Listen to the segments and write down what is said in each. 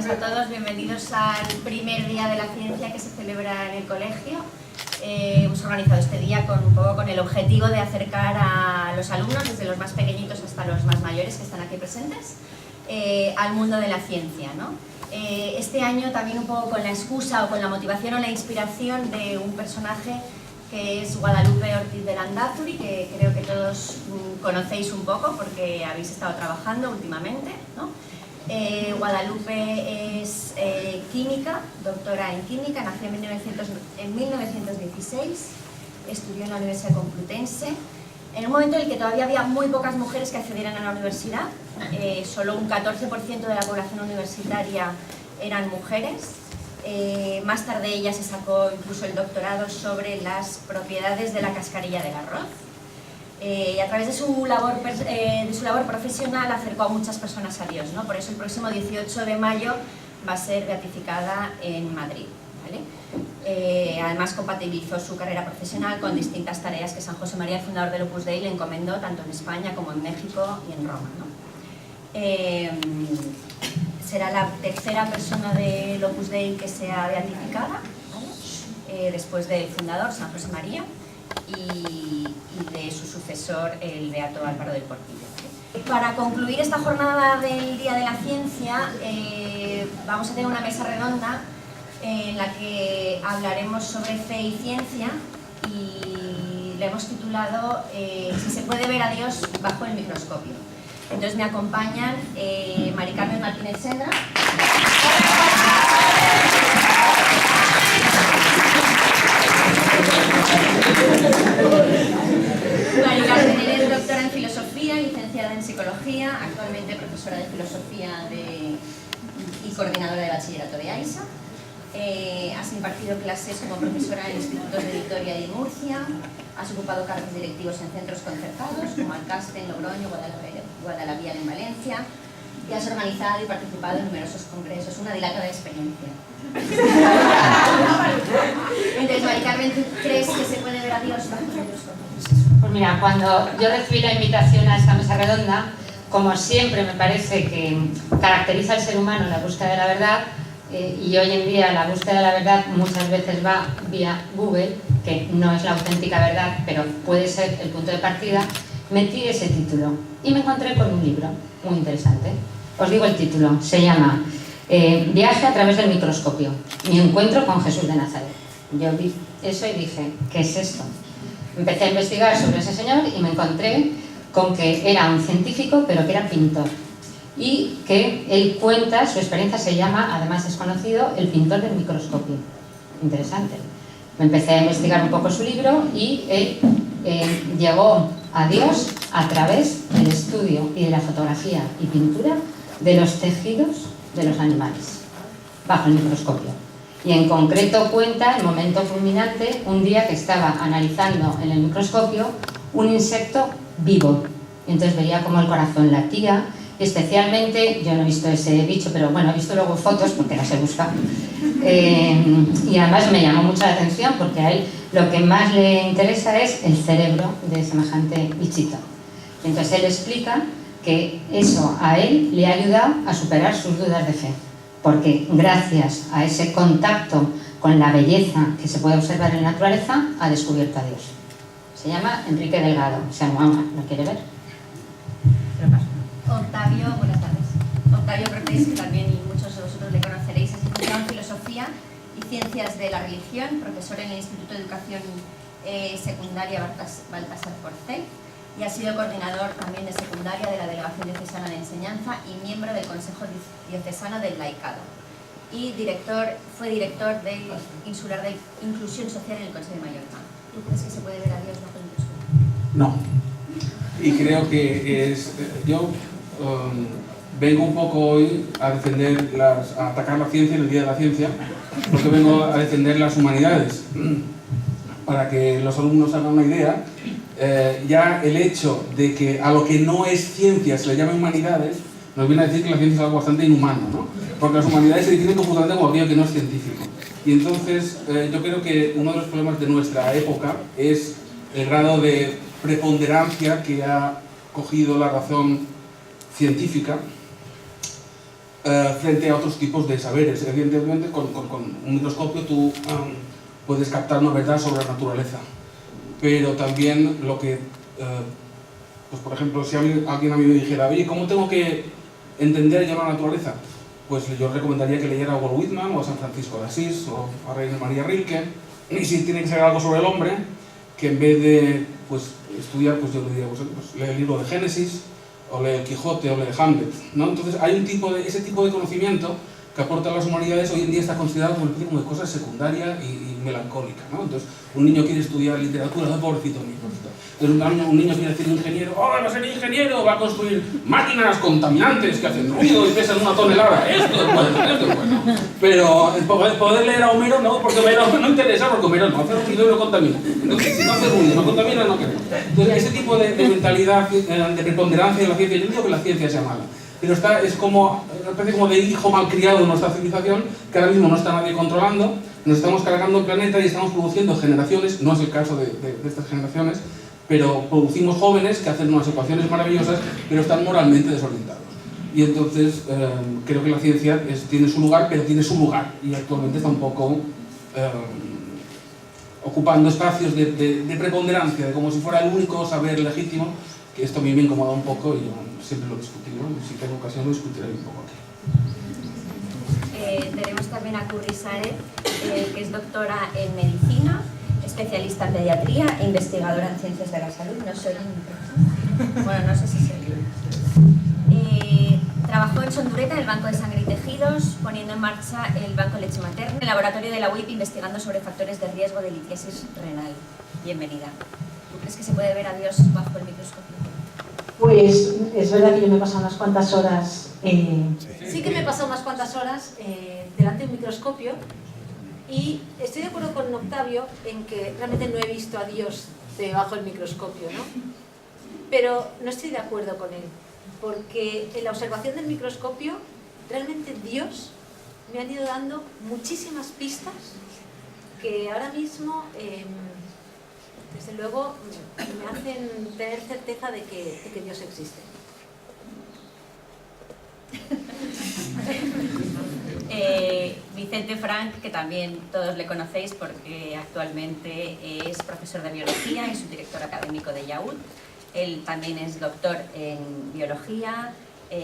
tardes a todos, bienvenidos al primer día de la ciencia que se celebra en el colegio. Hemos organizado este día un poco con el objetivo de acercar a los alumnos, desde los más pequeñitos hasta los más mayores que están aquí presentes, al mundo de la ciencia, ¿no? Este año también un poco con la excusa o con la motivación o la inspiración de un personaje que es Guadalupe Ortiz de Landázuri, que creo que todos conocéis un poco porque habéis estado trabajando últimamente, ¿no? Guadalupe es química, doctora en química, nació en 1916, estudió en la Universidad Complutense, en un momento en el que todavía había muy pocas mujeres que accedieran a la universidad, solo un 14% de la población universitaria eran mujeres. Más tarde ella se sacó incluso el doctorado sobre las propiedades de la cascarilla del arroz. Y a través de su labor profesional acercó a muchas personas a Dios, ¿no? Por eso el próximo 18 de mayo va a ser beatificada en Madrid, ¿vale? Además compatibilizó su carrera profesional con distintas tareas que San José María, el fundador del Opus Dei, le encomendó tanto en España como en México y en Roma, ¿no? Será la tercera persona del Opus Dei que sea beatificada, ¿vale? Después del fundador, San José María, y de su sucesor, el beato Álvaro del Portillo. Para concluir esta jornada del Día de la Ciencia, vamos a tener una mesa redonda en la que hablaremos sobre fe y ciencia y le hemos titulado Si se puede ver a Dios bajo el microscopio. Entonces me acompañan Mari Carmen Martínez Sendra. Mari Carmen es doctora en filosofía, licenciada en psicología, actualmente profesora de filosofía y coordinadora de bachillerato de AISA. Has impartido clases como profesora en institutos de Vitoria y de Murcia, has ocupado cargos directivos en centros concertados como Alcaste en Logroño, Guadalaviar en Valencia, y has organizado y participado en numerosos congresos, una dilatada experiencia. Entonces, Mari Carmen, ¿tú crees que se puede ver a Dios bajo el microscopio? Pues mira, cuando yo recibí la invitación a esta mesa redonda, como siempre me parece que caracteriza al ser humano la búsqueda de la verdad, y hoy en día la búsqueda de la verdad muchas veces va vía Google, que no es la auténtica verdad, pero puede ser el punto de partida, metí ese título y me encontré con un libro muy interesante. Os digo el título, se llama Viaje a través del microscopio, mi encuentro con Jesús de Nazaret. Yo vi eso y dije, ¿qué es esto? Empecé a investigar sobre ese señor y me encontré con que era un científico, pero que era pintor. Y que él cuenta, su experiencia se llama, además es conocido, el pintor del microscopio. Interesante. Me empecé a investigar un poco su libro y él llegó a Dios a través del estudio y de la fotografía y pintura de los tejidos de los animales, bajo el microscopio. Y en concreto cuenta el momento culminante, un día que estaba analizando en el microscopio un insecto vivo. Entonces veía cómo el corazón latía. Especialmente, yo no he visto ese bicho, pero bueno, he visto luego fotos porque las he buscado. Y además me llamó mucho la atención porque a él lo que más le interesa es el cerebro de semejante bichito. Entonces él explica que eso a él le ha ayudado a superar sus dudas de fe, porque gracias a ese contacto con la belleza que se puede observar en la naturaleza, ha descubierto a Dios. Se llama Enrique Delgado, se llama, ¿lo quiere ver? Octavio, buenas tardes. Octavio Cortés, que también muchos de vosotros le conoceréis, es licenciado en Filosofía y Ciencias de la Religión, profesor en el Instituto de Educación Secundaria Baltasar Porcel, y ha sido coordinador también de secundaria de la Delegación Diocesana de Enseñanza y miembro del Consejo Diocesano del Laicado. Y fue director del Insular de Inclusión Social en el Consejo de Mallorca. ¿Tú crees que se puede ver a Dios bajo el microscopio? No. Y creo que yo vengo un poco hoy a defender, a atacar la ciencia en el Día de la Ciencia, porque vengo a defender las humanidades. Para que los alumnos hagan una idea, ya el hecho de que a lo que no es ciencia se le llame humanidades, nos viene a decir que la ciencia es algo bastante inhumano, ¿no? Porque las humanidades se definen conjuntamente como aquello que no es científico. Y entonces yo creo que uno de los problemas de nuestra época es el grado de preponderancia que ha cogido la razón científica frente a otros tipos de saberes. Evidentemente, con un microscopio tú puedes captar una verdad sobre la naturaleza, pero también lo que, pues por ejemplo, si alguien a mí me dijera, oye, ¿cómo tengo que entender yo la naturaleza? Pues yo recomendaría que leyera a Walt Whitman o a San Francisco de Asís o a Rainer Maria Rilke. Y si tiene que ser algo sobre el hombre, que en vez de pues, estudiar, pues yo le diría, pues lee el libro de Génesis, o lee el Quijote, o lee Hamlet, ¿no? Entonces hay ese tipo de conocimiento que aporta a las humanidades hoy en día está considerado como de cosa secundaria y melancólica, ¿no? Entonces un niño quiere estudiar literatura, pobrecito niño. Entonces un niño quiere ser ingeniero, va a ser ingeniero, va a construir máquinas contaminantes que hacen ruido y pesan 1 tonelada. Esto es bueno. Pero poder leer a Homero no, porque Homero no interesa, porque Homero no hace ruido y no contamina. Entonces, si no hace ruido, no contamina, no queremos. Entonces ese tipo de mentalidad, de preponderancia de la ciencia, yo no digo que la ciencia sea mala, pero es como una especie como de hijo malcriado en nuestra civilización, que ahora mismo no está nadie controlando, nos estamos cargando el planeta y estamos produciendo generaciones, no es el caso de estas generaciones, pero producimos jóvenes que hacen unas ecuaciones maravillosas, pero están moralmente desorientados. Y entonces creo que la ciencia tiene su lugar, pero tiene su lugar, y actualmente está un poco ocupando espacios de preponderancia, de como si fuera el único saber legítimo, que esto a mí me incomoda un poco y yo siempre lo he discutido, si tengo ocasión lo discutiré un poco aquí. Tenemos también a Curry Saez, que es doctora en medicina, especialista en pediatría e investigadora en ciencias de la salud. No soy bueno, no sé si soy trabajó en Sondureta, en el Banco de Sangre y Tejidos, poniendo en marcha el Banco Leche Materna, en el laboratorio de la UIP investigando sobre factores de riesgo de litiasis renal. Bienvenida. ¿Tú crees que se puede ver a Dios bajo el microscopio? Pues es verdad que yo me he pasado unas cuantas horas, Sí que me he pasado unas cuantas horas delante de un microscopio y estoy de acuerdo con Octavio en que realmente no he visto a Dios debajo del microscopio, ¿no? Pero no estoy de acuerdo con él, porque en la observación del microscopio realmente Dios me ha ido dando muchísimas pistas que ahora mismo desde luego me hacen tener certeza de que Dios existe. Vicente Frank, que también todos le conocéis porque actualmente es profesor de biología y subdirector académico de YAUD. Él también es doctor en biología,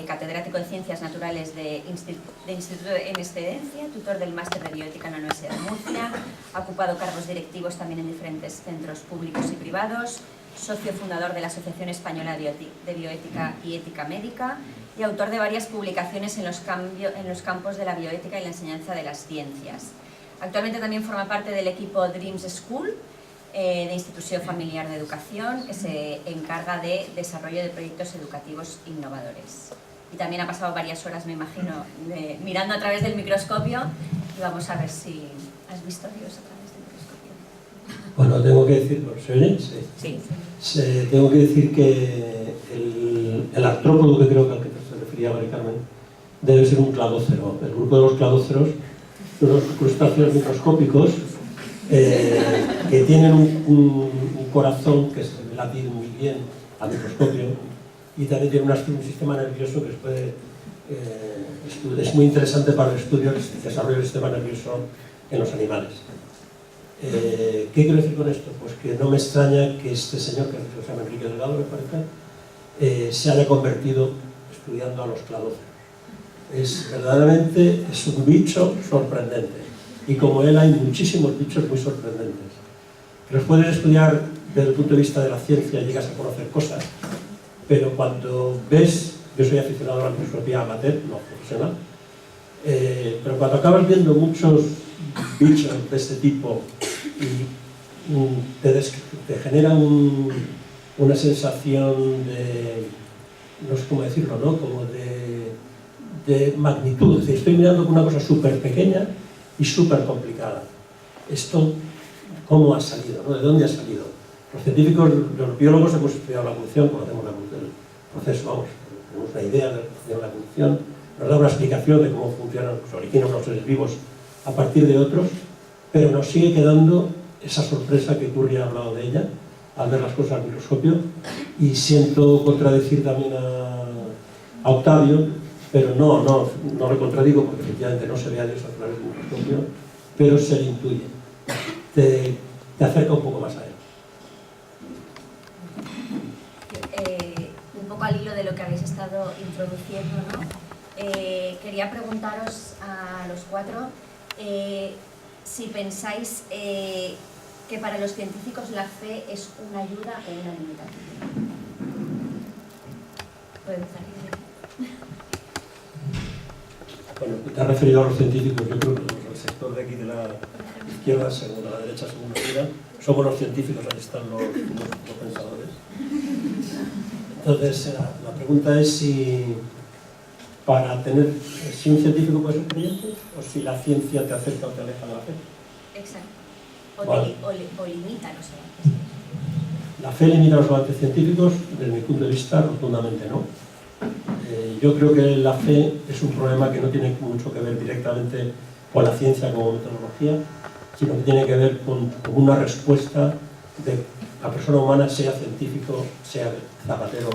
catedrático de Ciencias Naturales de Instituto en Excedencia, tutor del Máster de Bioética en la Universidad de Murcia, ha ocupado cargos directivos también en diferentes centros públicos y privados, socio fundador de la Asociación Española de Bioética y Ética Médica y autor de varias publicaciones en los campos de la bioética y la enseñanza de las ciencias. Actualmente también forma parte del equipo Dreams School, de Institución Familiar de Educación, que se encarga de desarrollo de proyectos educativos innovadores. Y también ha pasado varias horas, me imagino, mirando a través del microscopio, y vamos a ver si has visto a Dios a través del microscopio. Bueno, tengo que decir, ¿se oye? Sí. Tengo que decir que el artrópodo, que creo que al que se refería Mari Carmen, debe ser un cladócero. El grupo de los cladóceros son unos crustáceos microscópicos que tienen un corazón que se ve latir muy bien al microscopio y también tienen un sistema nervioso que es muy interesante para el estudio del desarrollo del sistema nervioso en los animales. ¿Qué quiero decir con esto? Pues que no me extraña que este señor, que se llama Enrique Delgado, me parece, se haya convertido estudiando a los cladóceros. Verdaderamente es un bicho sorprendente. Y como él hay muchísimos bichos muy sorprendentes. Que los puedes estudiar desde el punto de vista de la ciencia, llegas a conocer cosas, pero cuando ves, yo soy aficionado a la microscopía amateur, no profesional, pero cuando acabas viendo muchos bichos de este tipo y te genera una sensación de, no sé cómo decirlo, ¿no? Como de magnitud. Es decir, estoy mirando una cosa súper pequeña y súper complicada. Esto, ¿cómo ha salido? ¿No? ¿De dónde ha salido? Los científicos, los biólogos hemos estudiado la evolución, conocemos el proceso, vamos, tenemos una idea de la evolución, nos da una explicación de cómo funcionan, se originan los seres vivos a partir de otros, pero nos sigue quedando esa sorpresa que Curry ha hablado de ella, al ver las cosas al microscopio, y siento contradecir también a Octavio, pero no le contradigo porque efectivamente no se ve a Dios a través de un microscopio, pero se le intuye, te acerca un poco más a él. Un poco al hilo de lo que habéis estado introduciendo, ¿no? Quería preguntaros a los cuatro si pensáis que para los científicos la fe es una ayuda o una limitación. ¿Puedo empezar? Bueno, te has referido a los científicos, yo creo que el sector de aquí de la izquierda, según la derecha, según la vida, somos los científicos, ahí están los pensadores. Entonces, la pregunta es si si un científico puede ser creyente o si la ciencia te acerca o te aleja de la fe. Exacto. Vale. O limita los avances. La fe limita los avances científicos, desde mi punto de vista, rotundamente no. Yo creo que la fe es un problema que no tiene mucho que ver directamente con la ciencia como metodología, sino que tiene que ver con una respuesta de la persona humana, sea científico, sea zapatero,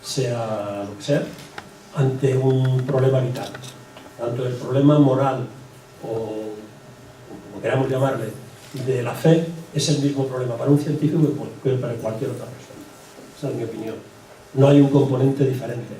sea lo que sea, ante un problema vital. Tanto el problema moral o como queramos llamarle, de la fe, es el mismo problema para un científico que para cualquier otra persona. Esa es mi opinión. No hay un componente diferente.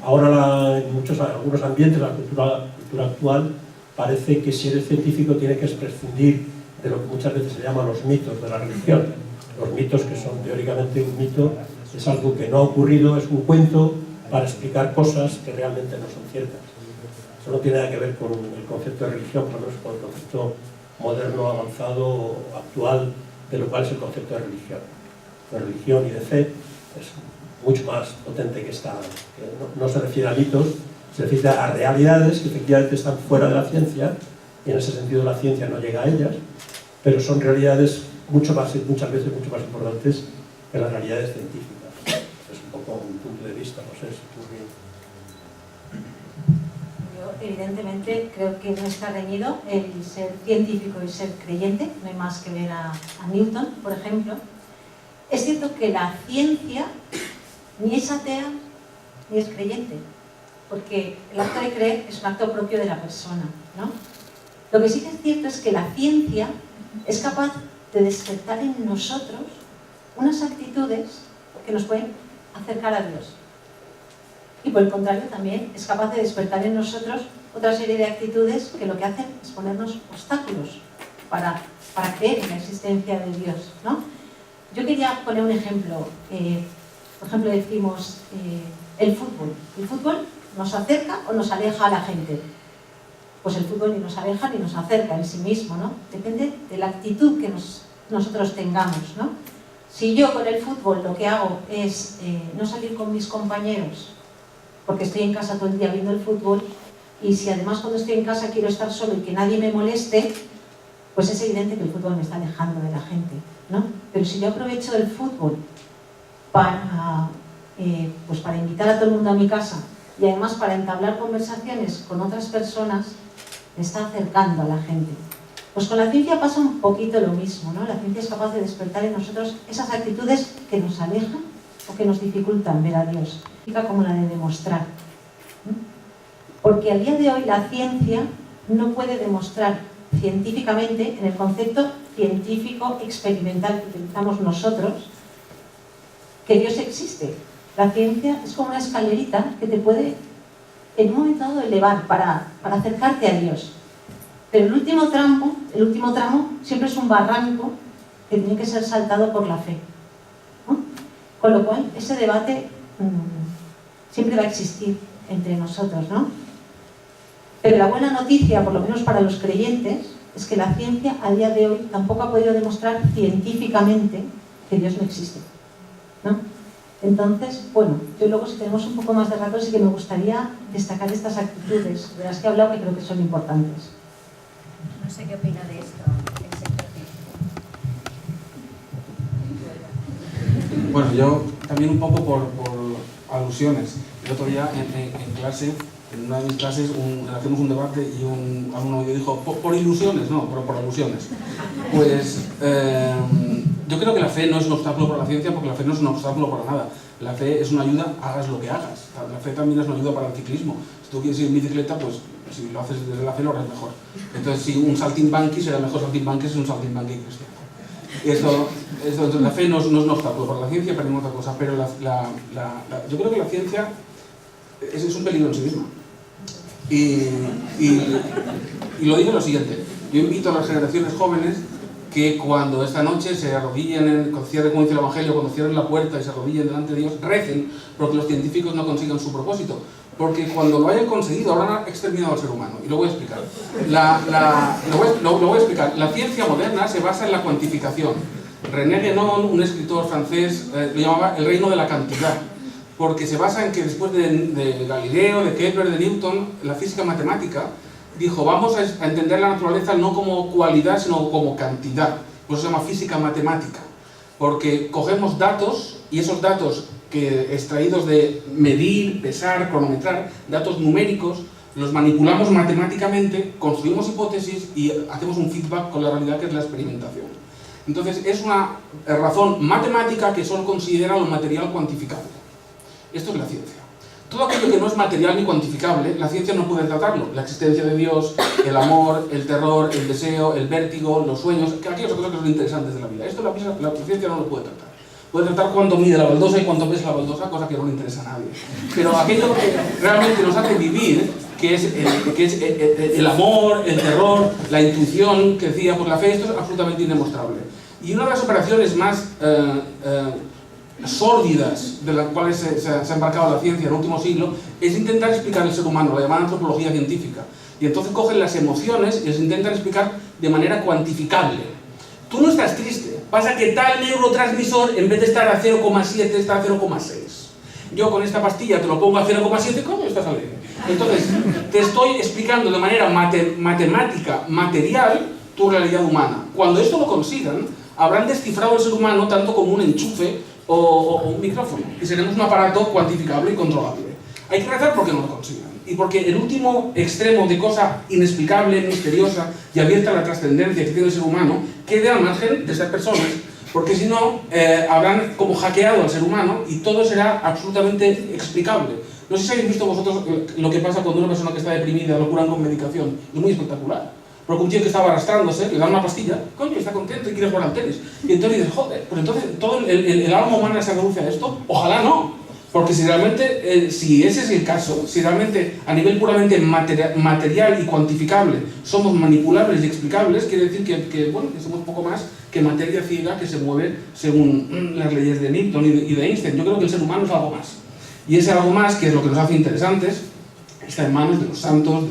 Ahora, en algunos ambientes, la cultura actual, parece que si eres científico tienes que prescindir de lo que muchas veces se llama los mitos de la religión. Los mitos, que son teóricamente un mito, es algo que no ha ocurrido, es un cuento para explicar cosas que realmente no son ciertas. Eso no tiene nada que ver con el concepto de religión, por lo menos con el concepto moderno, avanzado, actual, de lo cual es el concepto de religión. De religión y de fe es mucho más potente que esta. No se refiere a mitos, se refiere a realidades que efectivamente están fuera de la ciencia, y en ese sentido la ciencia no llega a ellas, pero son realidades muchas veces mucho más importantes que las realidades científicas. Es un poco un punto de vista, no sé si tú bien. Yo, evidentemente, creo que no está reñido el ser científico y ser creyente, no hay más que ver a Newton, por ejemplo. Es cierto que la ciencia ni es atea ni es creyente, porque el acto de creer es un acto propio de la persona, ¿no? Lo que sí que es cierto es que la ciencia es capaz de despertar en nosotros unas actitudes que nos pueden acercar a Dios. Y por el contrario, también es capaz de despertar en nosotros otra serie de actitudes que lo que hacen es ponernos obstáculos para creer en la existencia de Dios, ¿no? Yo quería poner un ejemplo. Por ejemplo, decimos el fútbol. ¿El fútbol nos acerca o nos aleja a la gente? Pues el fútbol ni nos aleja ni nos acerca en sí mismo, ¿no? Depende de la actitud que nosotros tengamos, ¿no? Si yo con el fútbol lo que hago es no salir con mis compañeros porque estoy en casa todo el día viendo el fútbol, y si además cuando estoy en casa quiero estar solo y que nadie me moleste, pues es evidente que el fútbol me está alejando de la gente, ¿no? Pero si yo aprovecho el fútbol para invitar a todo el mundo a mi casa y además para entablar conversaciones con otras personas, me está acercando a la gente. Pues con la ciencia pasa un poquito lo mismo, ¿no? La ciencia es capaz de despertar en nosotros esas actitudes que nos alejan o que nos dificultan ver a Dios, como la de demostrar, ¿no? Porque a día de hoy la ciencia no puede demostrar científicamente, en el concepto científico experimental que utilizamos nosotros, que Dios existe. La ciencia es como una escalerita que te puede en un momento dado elevar para acercarte a Dios. Pero el último tramo siempre es un barranco que tiene que ser saltado por la fe, ¿no? Con lo cual, ese debate siempre va a existir entre nosotros, ¿no? Pero la buena noticia, por lo menos para los creyentes, es que la ciencia a día de hoy tampoco ha podido demostrar científicamente que Dios no existe, ¿no? Entonces, bueno, yo luego si tenemos un poco más de rato sí que me gustaría destacar estas actitudes de las que he hablado, que creo que son importantes. No sé qué opina de esto el sector científico. Bueno, yo también un poco por alusiones. El otro día en clase, en una de mis clases, hacemos un debate y un alumno dijo, por ilusiones, no, por alusiones. Pues yo creo que la fe no es un obstáculo para la ciencia, porque la fe no es un obstáculo para nada. La fe es una ayuda, hagas lo que hagas. La fe también es una ayuda para el ciclismo. Si tú quieres ir en bicicleta, pues si lo haces desde la fe lo harás mejor. Entonces, si un saltimbanqui será mejor saltimbanqui es un saltimbanqui cristiano. Entonces, la fe no es un obstáculo para la ciencia, para ninguna otra cosa, pero yo creo que la ciencia es un peligro en sí misma. Y lo digo lo siguiente, yo invito a las generaciones jóvenes que cuando esta noche se arrodillen, cuando cierren, como dice el Evangelio, cuando cierren la puerta y se arrodillen delante de Dios, recen porque los científicos no consigan su propósito. Porque cuando lo hayan conseguido, habrán exterminado al ser humano. Y lo voy a explicar. Lo voy a explicar. La ciencia moderna se basa en la cuantificación. René Guénon, un escritor francés, lo llamaba el reino de la cantidad. Porque se basa en que después de Galileo, de Kepler, de Newton, la física matemática dijo, vamos a entender la naturaleza no como cualidad, sino como cantidad. Por eso se llama física matemática. Porque cogemos datos, y esos datos que extraídos de medir, pesar, cronometrar, datos numéricos, los manipulamos matemáticamente, construimos hipótesis y hacemos un feedback con la realidad, que es la experimentación. Entonces, es una razón matemática que solo considera lo material cuantificable. Esto es la ciencia. Todo aquello que no es material ni cuantificable, la ciencia no puede tratarlo. La existencia de Dios, el amor, el terror, el deseo, el vértigo, los sueños, aquellas cosas que son interesantes de la vida. Esto la ciencia no lo puede tratar. Puede tratar cuánto mide la baldosa y cuánto pesa la baldosa, cosa que no le interesa a nadie. Pero aquello que realmente nos hace vivir, que es el amor, el terror, la intuición, que decía, pues la fe, esto es absolutamente indemostrable. Y una de las operaciones más sórdidas de las cuales se ha embarcado la ciencia en el último siglo es intentar explicar el ser humano, la llamada antropología científica. Y entonces cogen las emociones y las intentan explicar de manera cuantificable. Tú no estás triste, pasa que tal neurotransmisor en vez de estar a 0,7 está a 0,6. Yo con esta pastilla te lo pongo a 0,7, coño, estás alegre. Entonces, te estoy explicando de manera matemática, material, tu realidad humana. Cuando esto lo consigan, habrán descifrado el ser humano tanto como un enchufe o un micrófono, y seremos un aparato cuantificable y controlable. Hay que rezar porque no lo consigan. Y porque el último extremo de cosa inexplicable, misteriosa y abierta a la trascendencia que tiene el ser humano quede al margen de estas personas, porque si no, habrán como hackeado al ser humano y todo será absolutamente explicable. No sé si habéis visto vosotros lo que pasa cuando una persona que está deprimida lo curan con medicación. Es muy espectacular. Porque un tío que estaba arrastrándose, le dan una pastilla, coño, está contento y quiere jugar al tenis. Y entonces dices, joder, pues entonces todo el alma humana se reduce a esto. Ojalá no. Porque si realmente, si ese es el caso, si realmente a nivel puramente material y cuantificable somos manipulables y explicables, quiere decir que somos poco más que materia ciega que se mueve según las leyes de Newton y de Einstein. Yo creo que el ser humano es algo más. Y ese algo más, que es lo que nos hace interesantes, está en manos de los santos,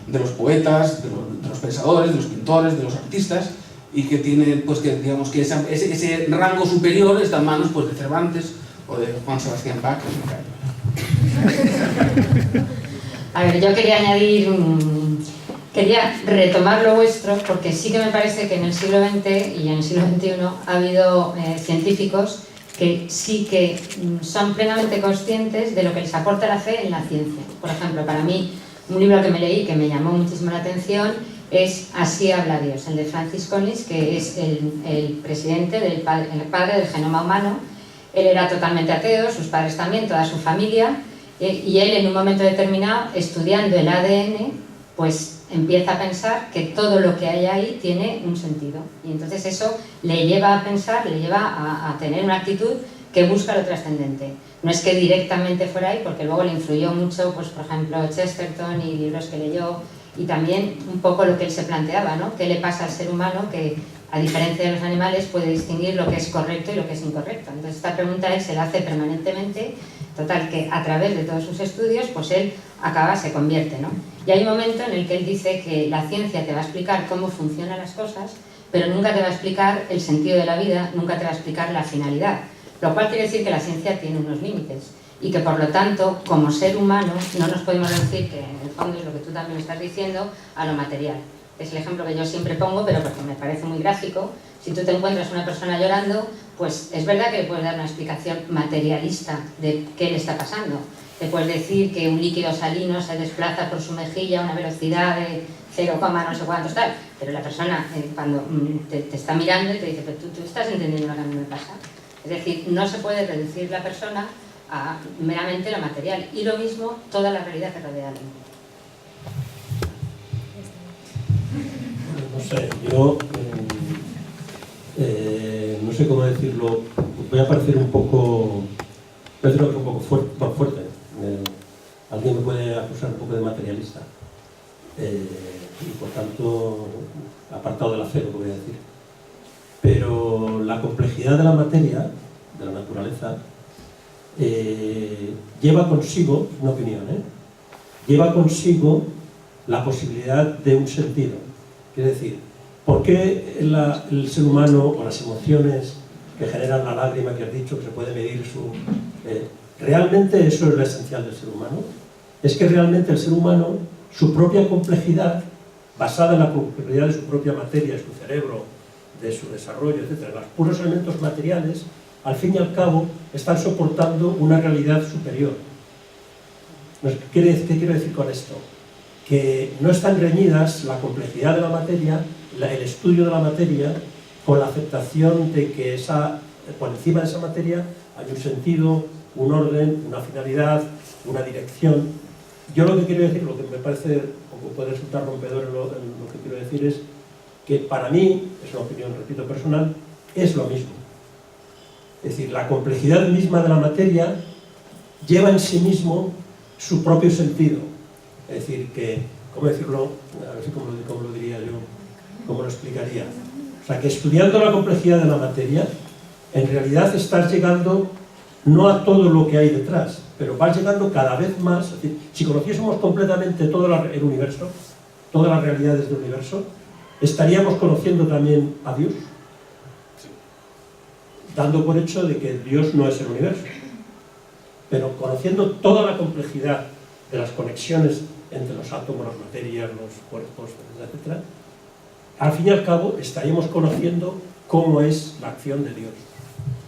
de los poetas, de los pensadores, de los pintores, de los artistas, y que tiene, pues que digamos que ese rango superior está en manos, pues, de Cervantes o de Juan Sebastián Bach. A ver, yo quería añadir, quería retomar lo vuestro, porque sí que me parece que en el siglo XX y en el siglo XXI ha habido científicos que sí que son plenamente conscientes de lo que les aporta la fe en la ciencia. Por ejemplo, para mí, un libro que me leí que me llamó muchísimo la atención es Así habla Dios, el de Francis Collins, que es el presidente, el padre del genoma humano. Él era totalmente ateo, sus padres también, toda su familia, y él en un momento determinado, estudiando el ADN, pues empieza a pensar que todo lo que hay ahí tiene un sentido. Y entonces eso le lleva a pensar, le lleva a tener una actitud que busca lo trascendente. No es que directamente fuera ahí, porque luego le influyó mucho, pues por ejemplo, Chesterton y libros que leyó, y también un poco lo que él se planteaba, ¿no? ¿Qué le pasa al ser humano que, a diferencia de los animales, puede distinguir lo que es correcto y lo que es incorrecto? Entonces esta pregunta él se la hace permanentemente, total que a través de todos sus estudios, pues él se convierte, ¿no? Y hay un momento en el que él dice que la ciencia te va a explicar cómo funcionan las cosas, pero nunca te va a explicar el sentido de la vida, nunca te va a explicar la finalidad. Lo cual quiere decir que la ciencia tiene unos límites y que por lo tanto, como ser humano, no nos podemos reducir, que en el fondo es lo que tú también estás diciendo, a lo material. Es el ejemplo que yo siempre pongo, pero porque me parece muy gráfico. Si tú te encuentras una persona llorando, pues es verdad que le puedes dar una explicación materialista de qué le está pasando. Te puedes decir que un líquido salino se desplaza por su mejilla a una velocidad de 0, no sé cuántos tal, pero la persona cuando te está mirando y te dice, pero tú estás entendiendo lo que a mí me pasa. Es decir, no se puede reducir la persona a meramente lo material. Y lo mismo toda la realidad que rodea al hombre. No sé, yo no sé cómo decirlo, voy a parecer un poco, voy a decir un poco fuerte. Alguien me puede acusar un poco de materialista y por tanto apartado de la fe, lo que voy a decir. Pero la complejidad de la materia, de la naturaleza, lleva consigo, una opinión, lleva consigo la posibilidad de un sentido. Es decir, ¿por qué el ser humano o las emociones que generan la lágrima que has dicho, que se puede medir realmente eso es lo esencial del ser humano? Es que realmente el ser humano, su propia complejidad, basada en la complejidad de su propia materia, de su cerebro, de su desarrollo, etc., los puros elementos materiales, al fin y al cabo, están soportando una realidad superior. ¿Qué quiero decir con esto? Que no están reñidas la complejidad de la materia, el estudio de la materia, con la aceptación de que por encima de esa materia hay un sentido, un orden, una finalidad, una dirección. Yo lo que quiero decir, lo que me parece, o puede resultar rompedor en lo que quiero decir es que para mí, es una opinión, repito, personal, es lo mismo. Es decir, la complejidad misma de la materia lleva en sí mismo su propio sentido. Es decir, que, ¿cómo decirlo? A ver si cómo lo diría yo, cómo lo explicaría. O sea, que estudiando la complejidad de la materia, en realidad estás llegando no a todo lo que hay detrás, pero vas llegando cada vez más. Es decir, si conociésemos completamente todo el universo, todas las realidades del universo, estaríamos conociendo también a Dios, dando por hecho de que Dios no es el universo. Pero conociendo toda la complejidad de las conexiones entre los átomos, las materias, los cuerpos, etc., al fin y al cabo estaríamos conociendo cómo es la acción de Dios.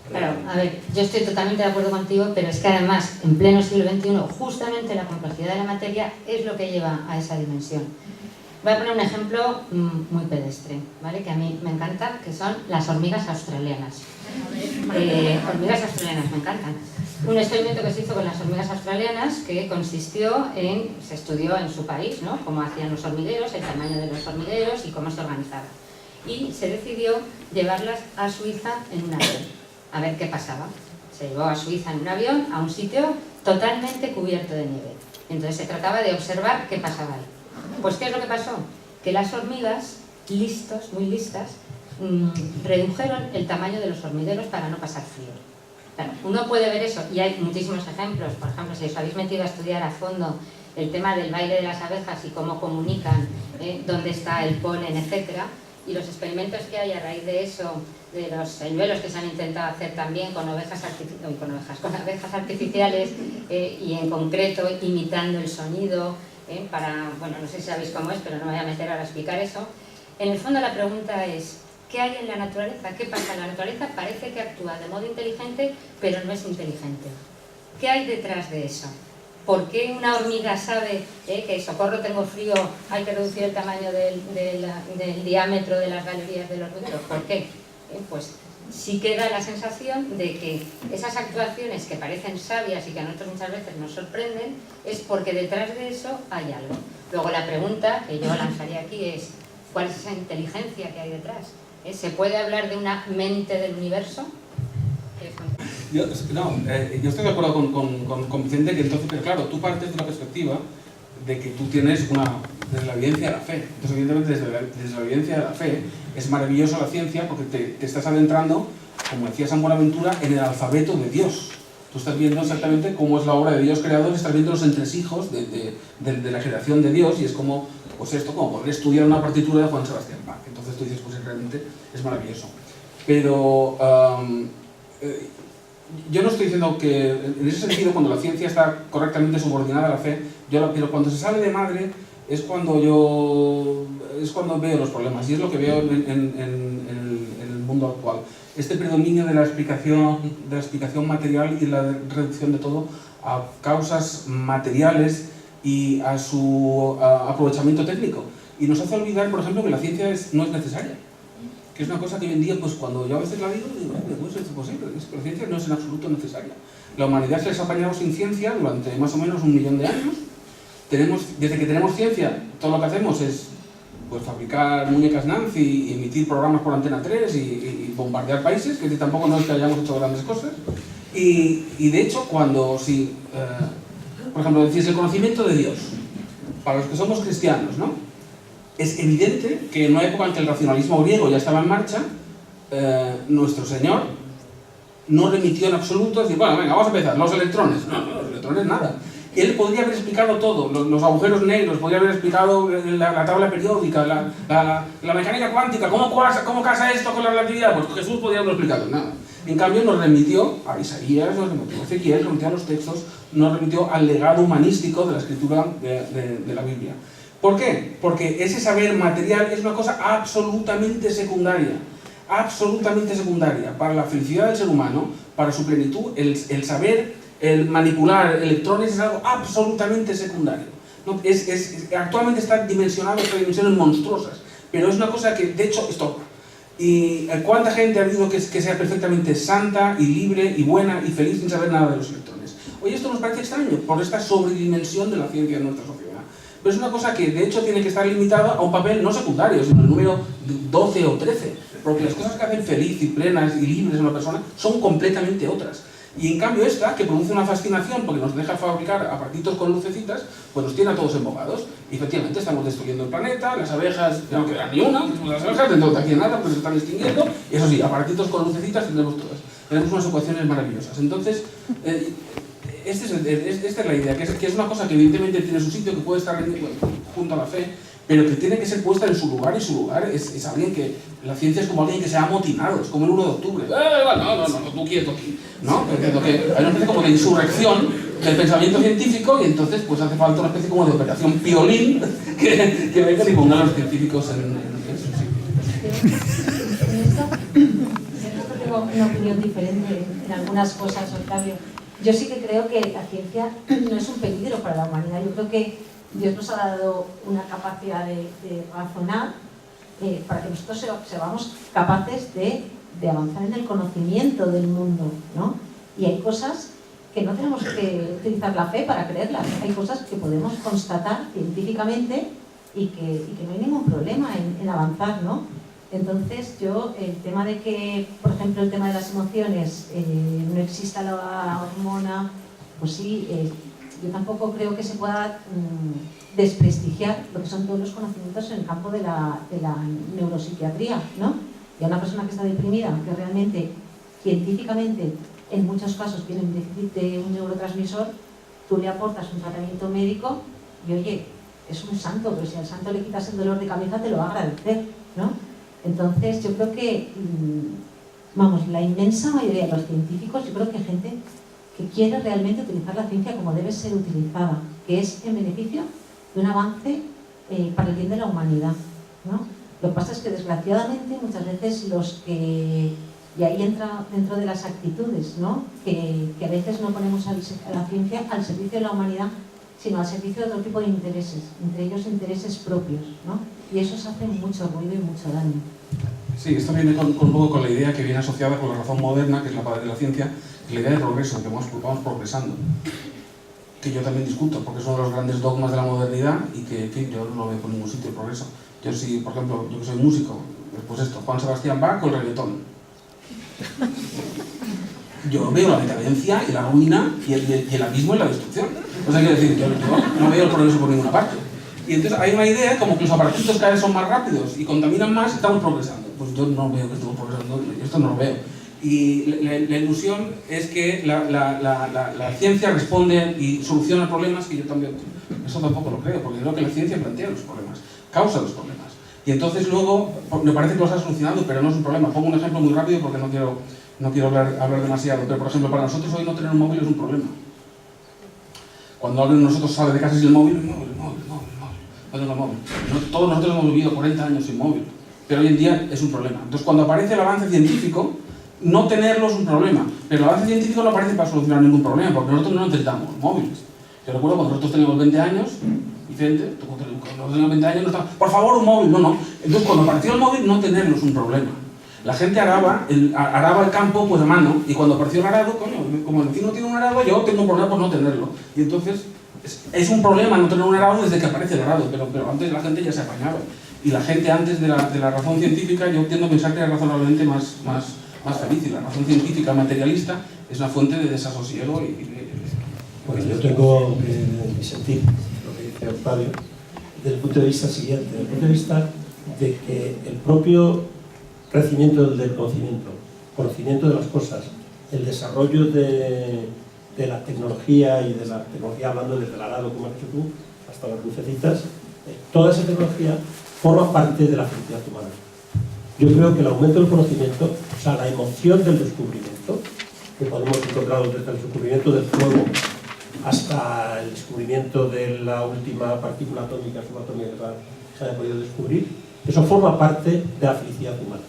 Claro, a ver, yo estoy totalmente de acuerdo contigo, pero es que además, en pleno siglo XXI, justamente la complejidad de la materia es lo que lleva a esa dimensión. Voy a poner un ejemplo muy pedestre, ¿vale? Que a mí me encanta, que son las hormigas australianas. Hormigas australianas, me encantan. Un experimento que se hizo con las hormigas australianas que consistió se estudió en su país, ¿no? Cómo hacían los hormigueros, el tamaño de los hormigueros y cómo se organizaban. Y se decidió llevarlas a Suiza en un avión, a ver qué pasaba. Se llevó a Suiza en un avión a un sitio totalmente cubierto de nieve. Entonces se trataba de observar qué pasaba ahí. Pues ¿qué es lo que pasó? Que las hormigas, muy listas, redujeron el tamaño de los hormigueros para no pasar frío. Claro, uno puede ver eso, y hay muchísimos ejemplos. Por ejemplo, si os habéis metido a estudiar a fondo el tema del baile de las abejas y cómo comunican, dónde está el polen, etc., y los experimentos que hay a raíz de eso, de los señuelos que se han intentado hacer también con abejas artificiales y en concreto imitando el sonido, bueno, no sé si sabéis cómo es, pero no me voy a meter ahora a explicar eso. En el fondo la pregunta es, ¿qué hay en la naturaleza? ¿Qué pasa? La naturaleza parece que actúa de modo inteligente, pero no es inteligente. ¿Qué hay detrás de eso? ¿Por qué una hormiga sabe que socorro, tengo frío, hay que reducir el tamaño del diámetro de las galerías del hormiguero? ¿Por qué? Pues sí queda la sensación de que esas actuaciones que parecen sabias y que a nosotros muchas veces nos sorprenden es porque detrás de eso hay algo. Luego la pregunta que yo lanzaría aquí es, ¿cuál es esa inteligencia que hay detrás? ¿Se puede hablar de una mente del universo? Yo estoy de acuerdo con Vicente, que entonces, pero claro, tú partes de una perspectiva de que tú tienes desde la evidencia de la fe. Entonces, evidentemente, desde la evidencia de la fe es maravillosa la ciencia porque te estás adentrando, como decía San Buenaventura, en el alfabeto de Dios. Tú estás viendo exactamente cómo es la obra de Dios creador, estás viendo los entresijos de la creación de Dios, y es como, pues esto, como poder estudiar una partitura de Juan Sebastián Bach. Entonces tú dices, pues realmente es maravilloso. Pero yo no estoy diciendo que, en ese sentido, cuando la ciencia está correctamente subordinada a la fe, pero cuando se sale de madre es cuando veo los problemas, y es lo que veo en el mundo actual. Este predominio de la explicación material y la reducción de todo a causas materiales y a su aprovechamiento técnico. Y nos hace olvidar, por ejemplo, que la ciencia no es necesaria. que es una cosa que hoy en día, pues cuando yo a veces la digo pues esto es posible, la ciencia no es en absoluto necesaria. La humanidad se les ha apañado sin ciencia durante más o menos 1 millón de años. Desde que tenemos ciencia, todo lo que hacemos es pues fabricar muñecas Nancy, emitir programas por Antena 3 y bombardear países, que tampoco no es que hayamos hecho grandes cosas. Y de hecho, cuando por ejemplo, decís el conocimiento de Dios, para los que somos cristianos, ¿no? Es evidente que en una época en que el racionalismo griego ya estaba en marcha, nuestro Señor no remitió en absoluto, decir, bueno, venga, vamos a empezar, los electrones. No, los electrones nada. Él podría haber explicado todo, los agujeros negros, podría haber explicado la tabla periódica, la mecánica cuántica, cómo casa esto con la relatividad. Pues Jesús podría haberlo explicado, nada. En cambio nos remitió a Isaías, nos remitió a Ezequiel, nos remitió a los textos, nos remitió al legado humanístico de la escritura de la Biblia. ¿Por qué? Porque ese saber material es una cosa absolutamente secundaria para la felicidad del ser humano, para su plenitud. El saber, el manipular electrones es algo absolutamente secundario. ¿No? Actualmente está dimensionado en dimensiones monstruosas, pero es una cosa que de hecho estorba. ¿Y cuánta gente ha habido que sea perfectamente santa y libre y buena y feliz sin saber nada de los electrones? Oye, esto nos parece extraño por esta sobredimensión de la ciencia en nuestra sociedad. Pero es una cosa que de hecho tiene que estar limitada a un papel no secundario, sino el número 12 o 13, porque las cosas que hacen feliz y plenas y libres a una persona son completamente otras. Y en cambio esta, que produce una fascinación porque nos deja fabricar aparatitos con lucecitas, pues nos tiene a todos embobados. Y efectivamente estamos destruyendo el planeta, las abejas, ya no queda ni una, las abejas dentro de aquí en nada pues se están extinguiendo, y eso sí, aparatitos con lucecitas tenemos todas. Tenemos unas ecuaciones maravillosas. Entonces, esta es la idea, que es una cosa que evidentemente tiene su sitio, que puede estar junto a la fe, pero que tiene que ser puesta en su lugar, y su lugar es alguien que... La ciencia es como alguien que se ha amotinado, es como el 1 de octubre. No, tú quieto aquí. ¿No? Hay una especie como de insurrección del pensamiento científico, y entonces pues hace falta una especie como de operación piolín que vengan y pongan a los científicos en su sitio. En esto tengo una opinión diferente en algunas cosas, Octavio. Yo sí que creo que la ciencia no es un peligro para la humanidad. Yo creo que Dios nos ha dado una capacidad de razonar para que nosotros seamos capaces de avanzar en el conocimiento del mundo, ¿no? Y hay cosas que no tenemos que utilizar la fe para creerlas. Hay cosas que podemos constatar científicamente y que no hay ningún problema en avanzar, ¿no? Entonces yo, el tema de que, por ejemplo, el tema de las emociones, no exista la hormona, pues sí, yo tampoco creo que se pueda desprestigiar lo que son todos los conocimientos en el campo de la neuropsiquiatría, ¿no? Y a una persona que está deprimida, que realmente, científicamente, en muchos casos tiene un déficit de un neurotransmisor, tú le aportas un tratamiento médico y, oye, es un santo, pero si al santo le quitas el dolor de cabeza te lo va a agradecer, ¿no? Entonces yo creo que, vamos, la inmensa mayoría de los científicos, yo creo que hay gente que quiere realmente utilizar la ciencia como debe ser utilizada, que es en beneficio de un avance para el bien de la humanidad, ¿no? Lo que pasa es que desgraciadamente muchas veces los que, y ahí entra dentro de las actitudes, ¿no? que a veces no ponemos a la ciencia al servicio de la humanidad, sino al servicio de otro tipo de intereses, entre ellos intereses propios, ¿no? Y eso se hace mucho ruido y mucho daño. Sí, esto viene un poco con la idea que viene asociada con la razón moderna, que es la padre de la ciencia, que la idea de progreso, que vamos progresando, que yo también discuto, porque es uno de los grandes dogmas de la modernidad y que, en fin, yo no lo veo por ningún sitio el progreso. Yo sí, por ejemplo, yo que soy músico, pues esto, Juan Sebastián Bach con el reggaetón. Yo veo la decadencia y la ruina y el abismo y la destrucción. O sea, quiero decir, yo no veo el progreso por ninguna parte. Y entonces hay una idea como que los aparatitos cada vez son más rápidos y contaminan más y estamos progresando. Pues yo no veo que estemos progresando, esto no lo veo. Y la ilusión es que la ciencia responde y soluciona problemas que yo también, eso tampoco lo creo, porque creo que la ciencia plantea los problemas, causa los problemas. Y entonces luego, me parece que los ha solucionado, pero no es un problema. Pongo un ejemplo muy rápido porque no quiero hablar demasiado, pero por ejemplo, para nosotros hoy no tener un móvil es un problema. Cuando alguien de nosotros sale de casa sin el móvil, no tengo el móvil. Todos nosotros hemos vivido 40 años sin móvil, pero hoy en día es un problema. Entonces cuando aparece el avance científico, no tenerlo es un problema, pero el avance científico no aparece para solucionar ningún problema, porque nosotros no necesitamos móviles. Yo recuerdo cuando nosotros teníamos 20 años, Vicente, cuando teníamos 20 años, no estaba, por favor un móvil, no. Entonces cuando apareció el móvil, no tenerlo es un problema. La gente araba el campo pues a mano, y cuando apareció el arado, coño, como el vecino tiene un arado, yo tengo un problema por no tenerlo. Y entonces es un problema no tener un arado desde que aparece el arado, pero antes la gente ya se apañaba. Y la gente antes de la razón científica, yo tiendo a pensar que era razonablemente más feliz, y la razón científica materialista es una fuente de desasosiego Bueno, yo tengo que sentir lo que dice Octavio desde el punto de vista siguiente, desde el punto de vista de que el propio crecimiento del conocimiento de las cosas, el desarrollo de la tecnología, y de la tecnología hablando desde el arado, como has dicho tú, hasta las lucecitas, toda esa tecnología forma parte de la felicidad humana. Yo creo que el aumento del conocimiento, o sea, la emoción del descubrimiento, que podemos encontrar desde el descubrimiento del fuego hasta el descubrimiento de la última partícula atómica, subatómica que se haya podido descubrir, eso forma parte de la felicidad humana,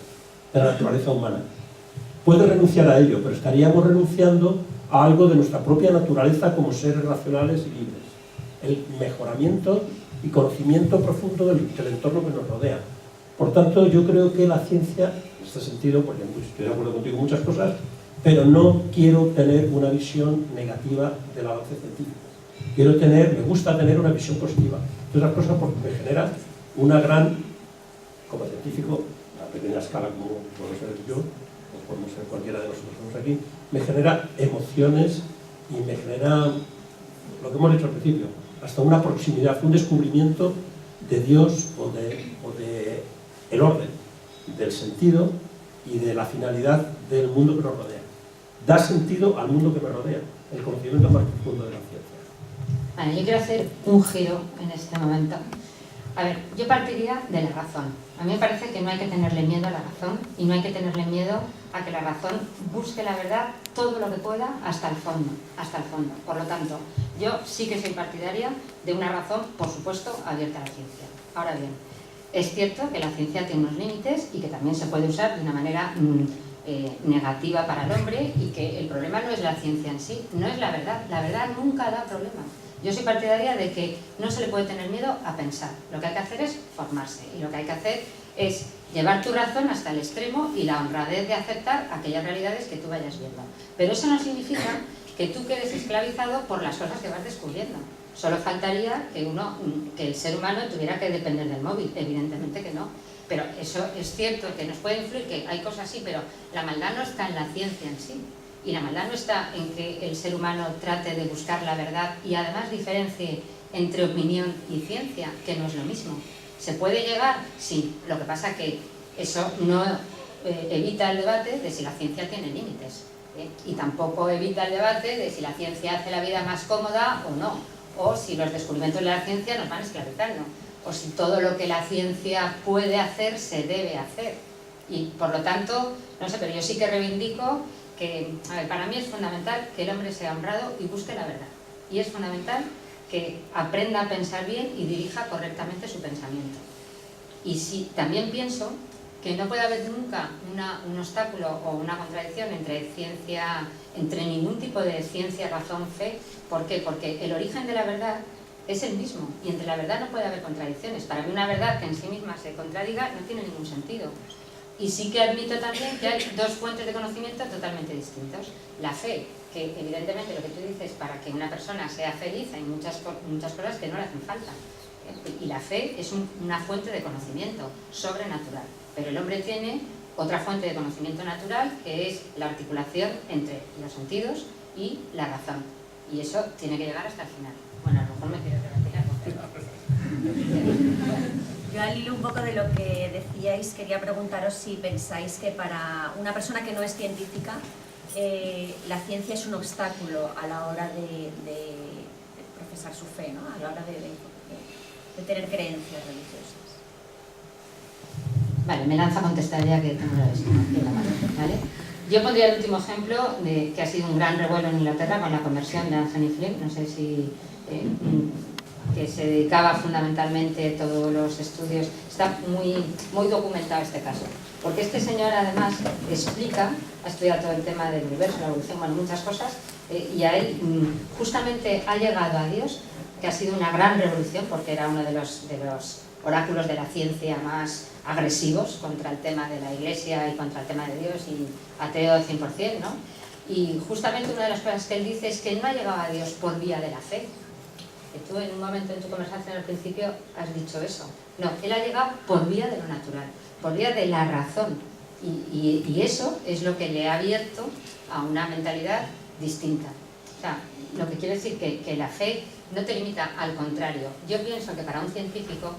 de la naturaleza humana. Puede renunciar a ello, pero estaríamos renunciando a algo de nuestra propia naturaleza como seres racionales y libres. El mejoramiento y conocimiento profundo del entorno que nos rodea. Por tanto, yo creo que la ciencia, en este sentido, porque estoy de acuerdo contigo en muchas cosas, pero no quiero tener una visión negativa del avance científico. Me gusta tener una visión positiva. De otras cosas porque me genera una gran, como científico, a pequeña escala como puedo ser yo, o podemos ser cualquiera de nosotros que estamos aquí, me genera emociones y me genera lo que hemos dicho al principio, hasta una proximidad, un descubrimiento de Dios o de el orden, del sentido y de la finalidad del mundo que nos rodea. Da sentido al mundo que me rodea, el conocimiento más profundo de la ciencia. Vale, yo quiero hacer un giro en este momento. A ver, yo partiría de la razón. A mí me parece que no hay que tenerle miedo a la razón, y no hay que tenerle miedo a que la razón busque la verdad todo lo que pueda hasta el fondo, hasta el fondo. Por lo tanto, yo sí que soy partidaria de una razón, por supuesto, abierta a la ciencia. Ahora bien, es cierto que la ciencia tiene unos límites y que también se puede usar de una manera negativa para el hombre, y que el problema no es la ciencia en sí, no es la verdad nunca da problemas. Yo soy partidaria de que no se le puede tener miedo a pensar, lo que hay que hacer es formarse, y lo que hay que hacer es llevar tu razón hasta el extremo y la honradez de aceptar aquellas realidades que tú vayas viendo. Pero eso no significa que tú quedes esclavizado por las cosas que vas descubriendo. Solo faltaría que el ser humano tuviera que depender del móvil, evidentemente que no. Pero eso es cierto, que nos puede influir, que hay cosas así, pero la maldad no está en la ciencia en sí. Y la maldad no está en que el ser humano trate de buscar la verdad y además diferencie entre opinión y ciencia, que no es lo mismo. ¿Se puede llegar? Sí. Lo que pasa es que eso no evita el debate de si la ciencia tiene límites. Y tampoco evita el debate de si la ciencia hace la vida más cómoda o no. O si los descubrimientos de la ciencia nos van esclavizando. O si todo lo que la ciencia puede hacer se debe hacer. Y por lo tanto, no sé, pero yo sí que reivindico que, a ver, para mí es fundamental que el hombre sea honrado y busque la verdad. Y es fundamental que aprenda a pensar bien y dirija correctamente su pensamiento. Y sí, también pienso que no puede haber nunca un obstáculo o una contradicción entre ningún tipo de ciencia, razón, fe. ¿Por qué? Porque el origen de la verdad es el mismo, y entre la verdad no puede haber contradicciones. Para mí una verdad que en sí misma se contradiga no tiene ningún sentido. Y sí que admito también que hay dos fuentes de conocimiento totalmente distintos. La fe, que evidentemente lo que tú dices, para que una persona sea feliz hay muchas cosas que no le hacen falta. Y la fe es una fuente de conocimiento sobrenatural. Pero el hombre tiene otra fuente de conocimiento natural, que es la articulación entre los sentidos y la razón. Y eso tiene que llegar hasta el final. Bueno, a lo mejor me quiero rebatir algo, pero... Yo al hilo un poco de lo que decíais, quería preguntaros si pensáis que para una persona que no es científica, la ciencia es un obstáculo a la hora de profesar su fe, ¿no? A la hora de tener creencias religiosas. Vale, me lanza a contestar ya que tengo la visión aquí en la mano, ¿vale? Yo pondría el último ejemplo, que ha sido un gran revuelo en Inglaterra con la conversión de Anthony Flew, no sé si... que se dedicaba fundamentalmente a todos los estudios. Está muy documentado este caso, porque este señor además explica, ha estudiado todo el tema del universo, la evolución, bueno, muchas cosas, y a él justamente ha llegado a Dios, que ha sido una gran revolución, porque era uno de los oráculos de la ciencia más agresivos contra el tema de la Iglesia y contra el tema de Dios, y ateo al 100%, ¿no? Y justamente una de las cosas que él dice es que él no ha llegado a Dios por vía de la fe. Que tú en un momento en tu conversación al principio has dicho eso. No, él ha llegado por vía de lo natural, por vía de la razón. Y eso es lo que le ha abierto a una mentalidad distinta. O sea, lo que quiere decir que la fe no te limita, al contrario. Yo pienso que para un científico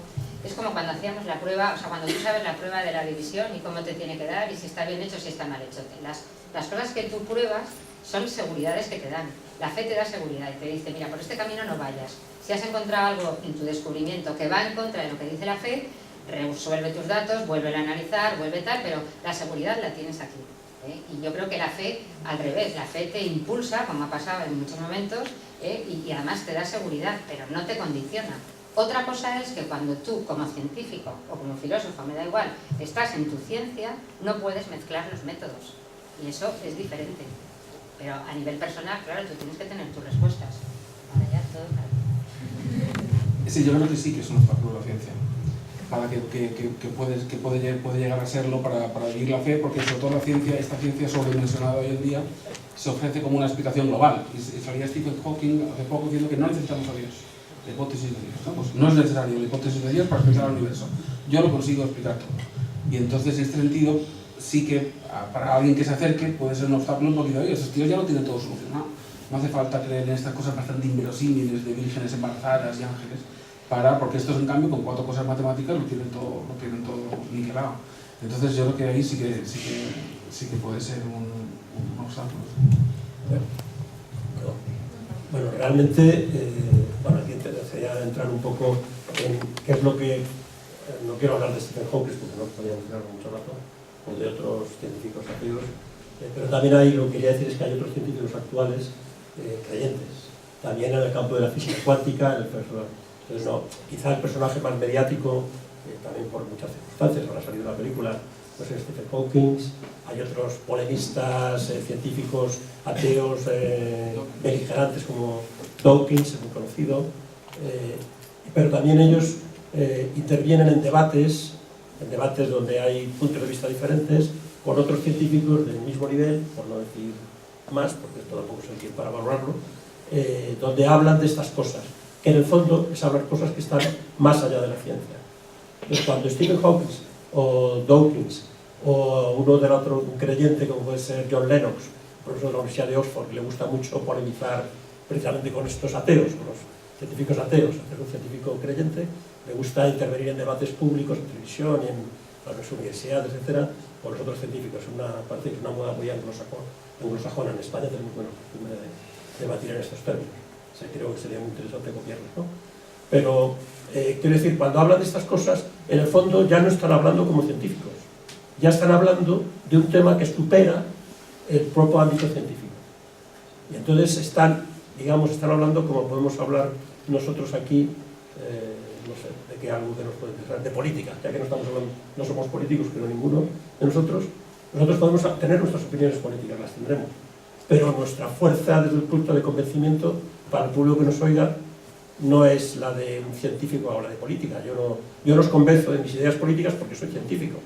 es como cuando hacíamos la prueba, o sea, cuando tú sabes la prueba de la división y cómo te tiene que dar y si está bien hecho o si está mal hecho. Las cosas que tú pruebas son seguridades que te dan. La fe te da seguridad y te dice, mira, por este camino no vayas. Si has encontrado algo en tu descubrimiento que va en contra de lo que dice la fe, resuelve tus datos, vuelve a analizar, vuelve tal, pero la seguridad la tienes aquí. Y yo creo que la fe, al revés, la fe te impulsa, como ha pasado en muchos momentos, y además te da seguridad, pero no te condiciona. Otra cosa es que cuando tú, como científico o como filósofo, me da igual, estás en tu ciencia, no puedes mezclar los métodos. Y eso es diferente. Pero a nivel personal, claro, tú tienes que tener tus respuestas. Ahora ya todo claro. Sí, yo creo que sí que es un obstáculo la ciencia. Para que puede llegar a serlo para vivir la fe, porque sobre todo la ciencia, esta ciencia sobredimensionada hoy en día, se ofrece como una explicación global. Y salía Stephen Hawking hace poco diciendo que no necesitamos a Dios, la hipótesis de Dios. ¿No? Pues no es necesario la hipótesis de Dios para explicar el universo. Yo lo consigo explicar todo. Y entonces, en este sentido, sí que para alguien que se acerque puede ser un obstáculo un poquito. Oye, esos tíos ya lo tienen todo solucionado. No hace falta creer en estas cosas bastante inverosímiles de vírgenes embarazadas y ángeles. Porque estos, en cambio, con 4 cosas matemáticas lo tienen todo niquelado. Entonces yo creo que ahí sí que puede ser un obstáculo. Bueno, realmente, aquí interesaría entrar un poco en qué es lo que... No quiero hablar de Stephen Hawking, porque no podríamos hablar mucho rato, o de otros científicos activos, pero también lo que quería decir es que hay otros científicos actuales creyentes, también en el campo de la física cuántica, en el personal. Entonces, no, quizá el personaje más mediático, también por muchas circunstancias, ahora ha salido una película, pues es Stephen Hawking, hay otros polemistas, científicos ateos, beligerantes como Dawkins, es muy conocido, pero también ellos intervienen en debates donde hay puntos de vista diferentes, con otros científicos del mismo nivel, por no decir más, porque esto tampoco es el tiempo para valorarlo, donde hablan de estas cosas, que en el fondo es hablar cosas que están más allá de la ciencia. Entonces, cuando Stephen Hawking o Dawkins o uno del otro, un creyente como puede ser John Lennox, profesor de la Universidad de Oxford, que le gusta mucho polemizar precisamente con estos ateos, con los científicos ateos, es un científico creyente, le gusta intervenir en debates públicos, en televisión, en las universidades, etcétera, con los otros científicos. Parece que es una moda muy anglosajona. En España tenemos buena costumbre de debatir en estos términos. Creo que sería muy interesante copiarlos, ¿no? Pero, quiero decir, cuando hablan de estas cosas, en el fondo ya no están hablando como científicos, ya están hablando de un tema que supera el propio ámbito científico. Y entonces están hablando como podemos hablar nosotros aquí, no sé, de qué algo que nos puede interesar, de política, ya que no estamos hablando, no somos políticos, pero ninguno de nosotros podemos tener nuestras opiniones políticas, las tendremos, pero nuestra fuerza desde el punto de convencimiento para el público que nos oiga no es la de un científico o la de política. Yo no os convenzo de mis ideas políticas porque soy científico.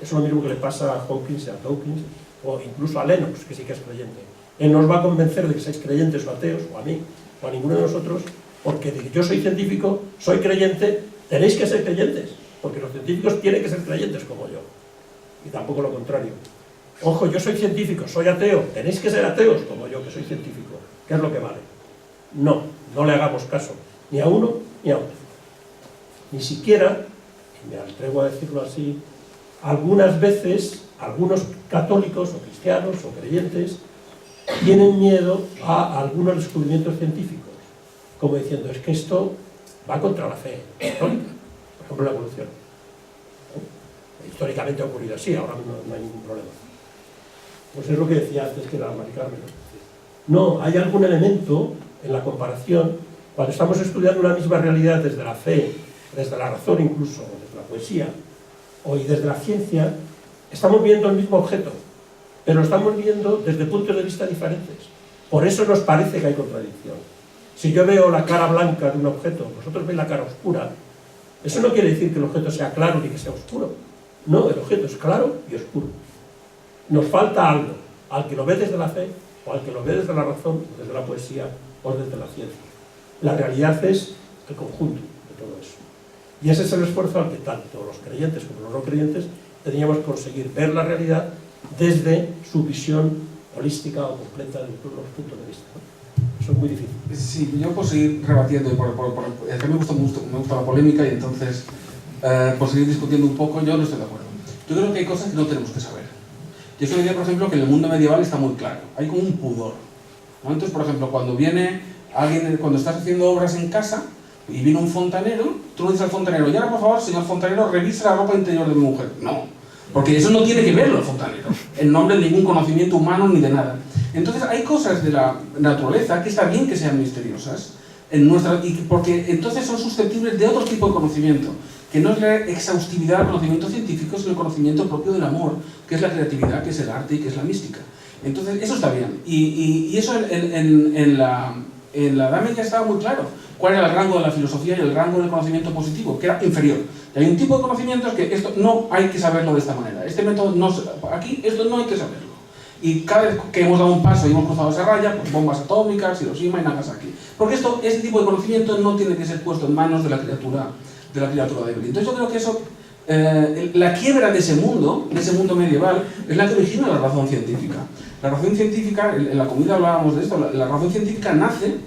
Eso es lo mismo que le pasa a Hawkins, a Dawkins o incluso a Lennox, que sí que es creyente. Él nos va a convencer de que seáis creyentes o ateos, o a mí, o a ninguno de nosotros, porque de que yo soy científico, soy creyente, tenéis que ser creyentes, porque los científicos tienen que ser creyentes como yo, y tampoco lo contrario. Ojo, yo soy científico, soy ateo, tenéis que ser ateos como yo, que soy científico. ¿Qué es lo que vale? No le hagamos caso, ni a uno ni a otro. Ni siquiera, y me atrevo a decirlo así, algunas veces, algunos católicos o cristianos o creyentes tienen miedo a algunos descubrimientos científicos, como diciendo, es que esto va contra la fe católica, por ejemplo la evolución. ¿No? Históricamente ha ocurrido así, ahora no hay ningún problema. Pues es lo que decía antes que era Mari Carmen. No, hay algún elemento en la comparación, cuando estamos estudiando una misma realidad desde la fe, desde la razón incluso, desde la poesía, y desde la ciencia, estamos viendo el mismo objeto, pero lo estamos viendo desde puntos de vista diferentes. Por eso nos parece que hay contradicción. Si yo veo la cara blanca de un objeto, vosotros veis la cara oscura, Eso no quiere decir que el objeto sea claro ni que sea oscuro. No, el objeto es claro y oscuro. Nos falta algo, al que lo ve desde la fe, o al que lo ve desde la razón, desde la poesía, o desde la ciencia. La realidad es el conjunto de todo eso. Y ese es el esfuerzo al que tanto los creyentes como los no creyentes teníamos que conseguir ver la realidad desde su visión holística o completa de todos los puntos de vista, ¿no? Eso es muy difícil. Sí, yo por seguir rebatiendo, es que me gusta la polémica y entonces por seguir discutiendo un poco, yo no estoy de acuerdo. Yo creo que hay cosas que no tenemos que saber. Yo solo diría, por ejemplo, que en el mundo medieval está muy claro, hay como un pudor, ¿no? Entonces, por ejemplo, cuando viene alguien, cuando estás haciendo obras en casa y viene un fontanero, tú le dices al fontanero, y ahora por favor, señor fontanero, revise la ropa interior de mi mujer. No, porque eso no tiene que verlo el fontanero, en nombre de ningún conocimiento humano ni de nada. Entonces hay cosas de la naturaleza que está bien que sean misteriosas, porque entonces son susceptibles de otro tipo de conocimiento, que no es la exhaustividad del conocimiento científico, sino el conocimiento propio del amor, que es la creatividad, que es el arte y que es la mística. Entonces eso está bien, y eso en la Edad Media estaba muy claro cuál era el rango de la filosofía y el rango del conocimiento positivo, que era inferior. Y hay un tipo de conocimientos que esto no hay que saberlo de esta manera, este método no, aquí esto no hay que saberlo. Y cada vez que hemos dado un paso y hemos cruzado esa raya, pues bombas atómicas, Hiroshima y Nagasaki. Porque este tipo de conocimiento no tiene que ser puesto en manos de la criatura débil. Entonces yo creo que eso, la quiebra de ese mundo medieval, es la que origina la razón científica. La razón científica, en la comida hablábamos de esto, la razón científica nace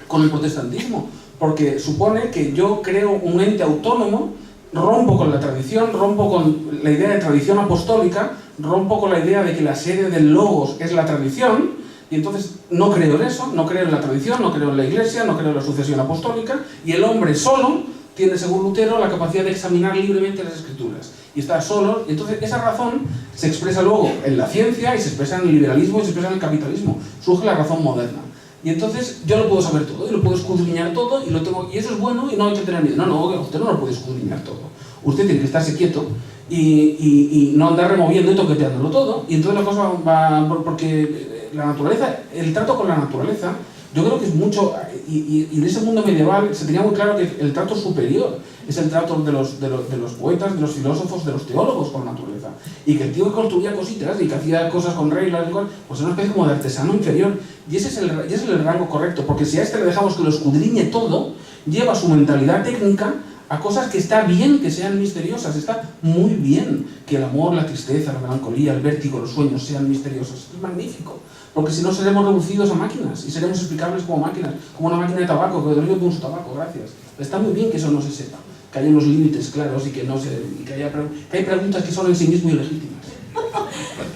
con el protestantismo, porque supone que yo creo un ente autónomo, rompo con la tradición, rompo con la idea de tradición apostólica, rompo con la idea de que la sede del logos es la tradición, y entonces no creo en eso, no creo en la tradición, no creo en la iglesia, no creo en la sucesión apostólica, y el hombre solo tiene, según Lutero, la capacidad de examinar libremente las escrituras, y está solo, y entonces esa razón se expresa luego en la ciencia, y se expresa en el liberalismo, y se expresa en el capitalismo, surge la razón moderna. Y entonces yo lo puedo saber todo, y lo puedo escudriñar todo, y eso es bueno, y no hay que tener miedo. No, usted no lo puede escudriñar todo. Usted tiene que estarse quieto y no andar removiendo y toqueteándolo todo. Y entonces la cosa va, porque la naturaleza, el trato con la naturaleza, yo creo que es mucho, y en ese mundo medieval se tenía muy claro que el trato superior es el trato de los poetas, de los filósofos, de los teólogos con la naturaleza. Y que el tío que construía cositas y que hacía cosas con reglas, pues es una especie como de artesano inferior. Y ese es el rango correcto, porque si a este le dejamos que lo escudriñe todo, lleva su mentalidad técnica a cosas que está bien que sean misteriosas, está muy bien que el amor, la tristeza, la melancolía, el vértigo, los sueños sean misteriosos. Es magnífico, porque si no seremos reducidos a máquinas y seremos explicables como máquinas, como una máquina de tabaco, que yo pongo su tabaco, gracias. Está muy bien que eso no se sepa, que haya unos límites claros y que hay preguntas que son en sí mismo ilegítimas.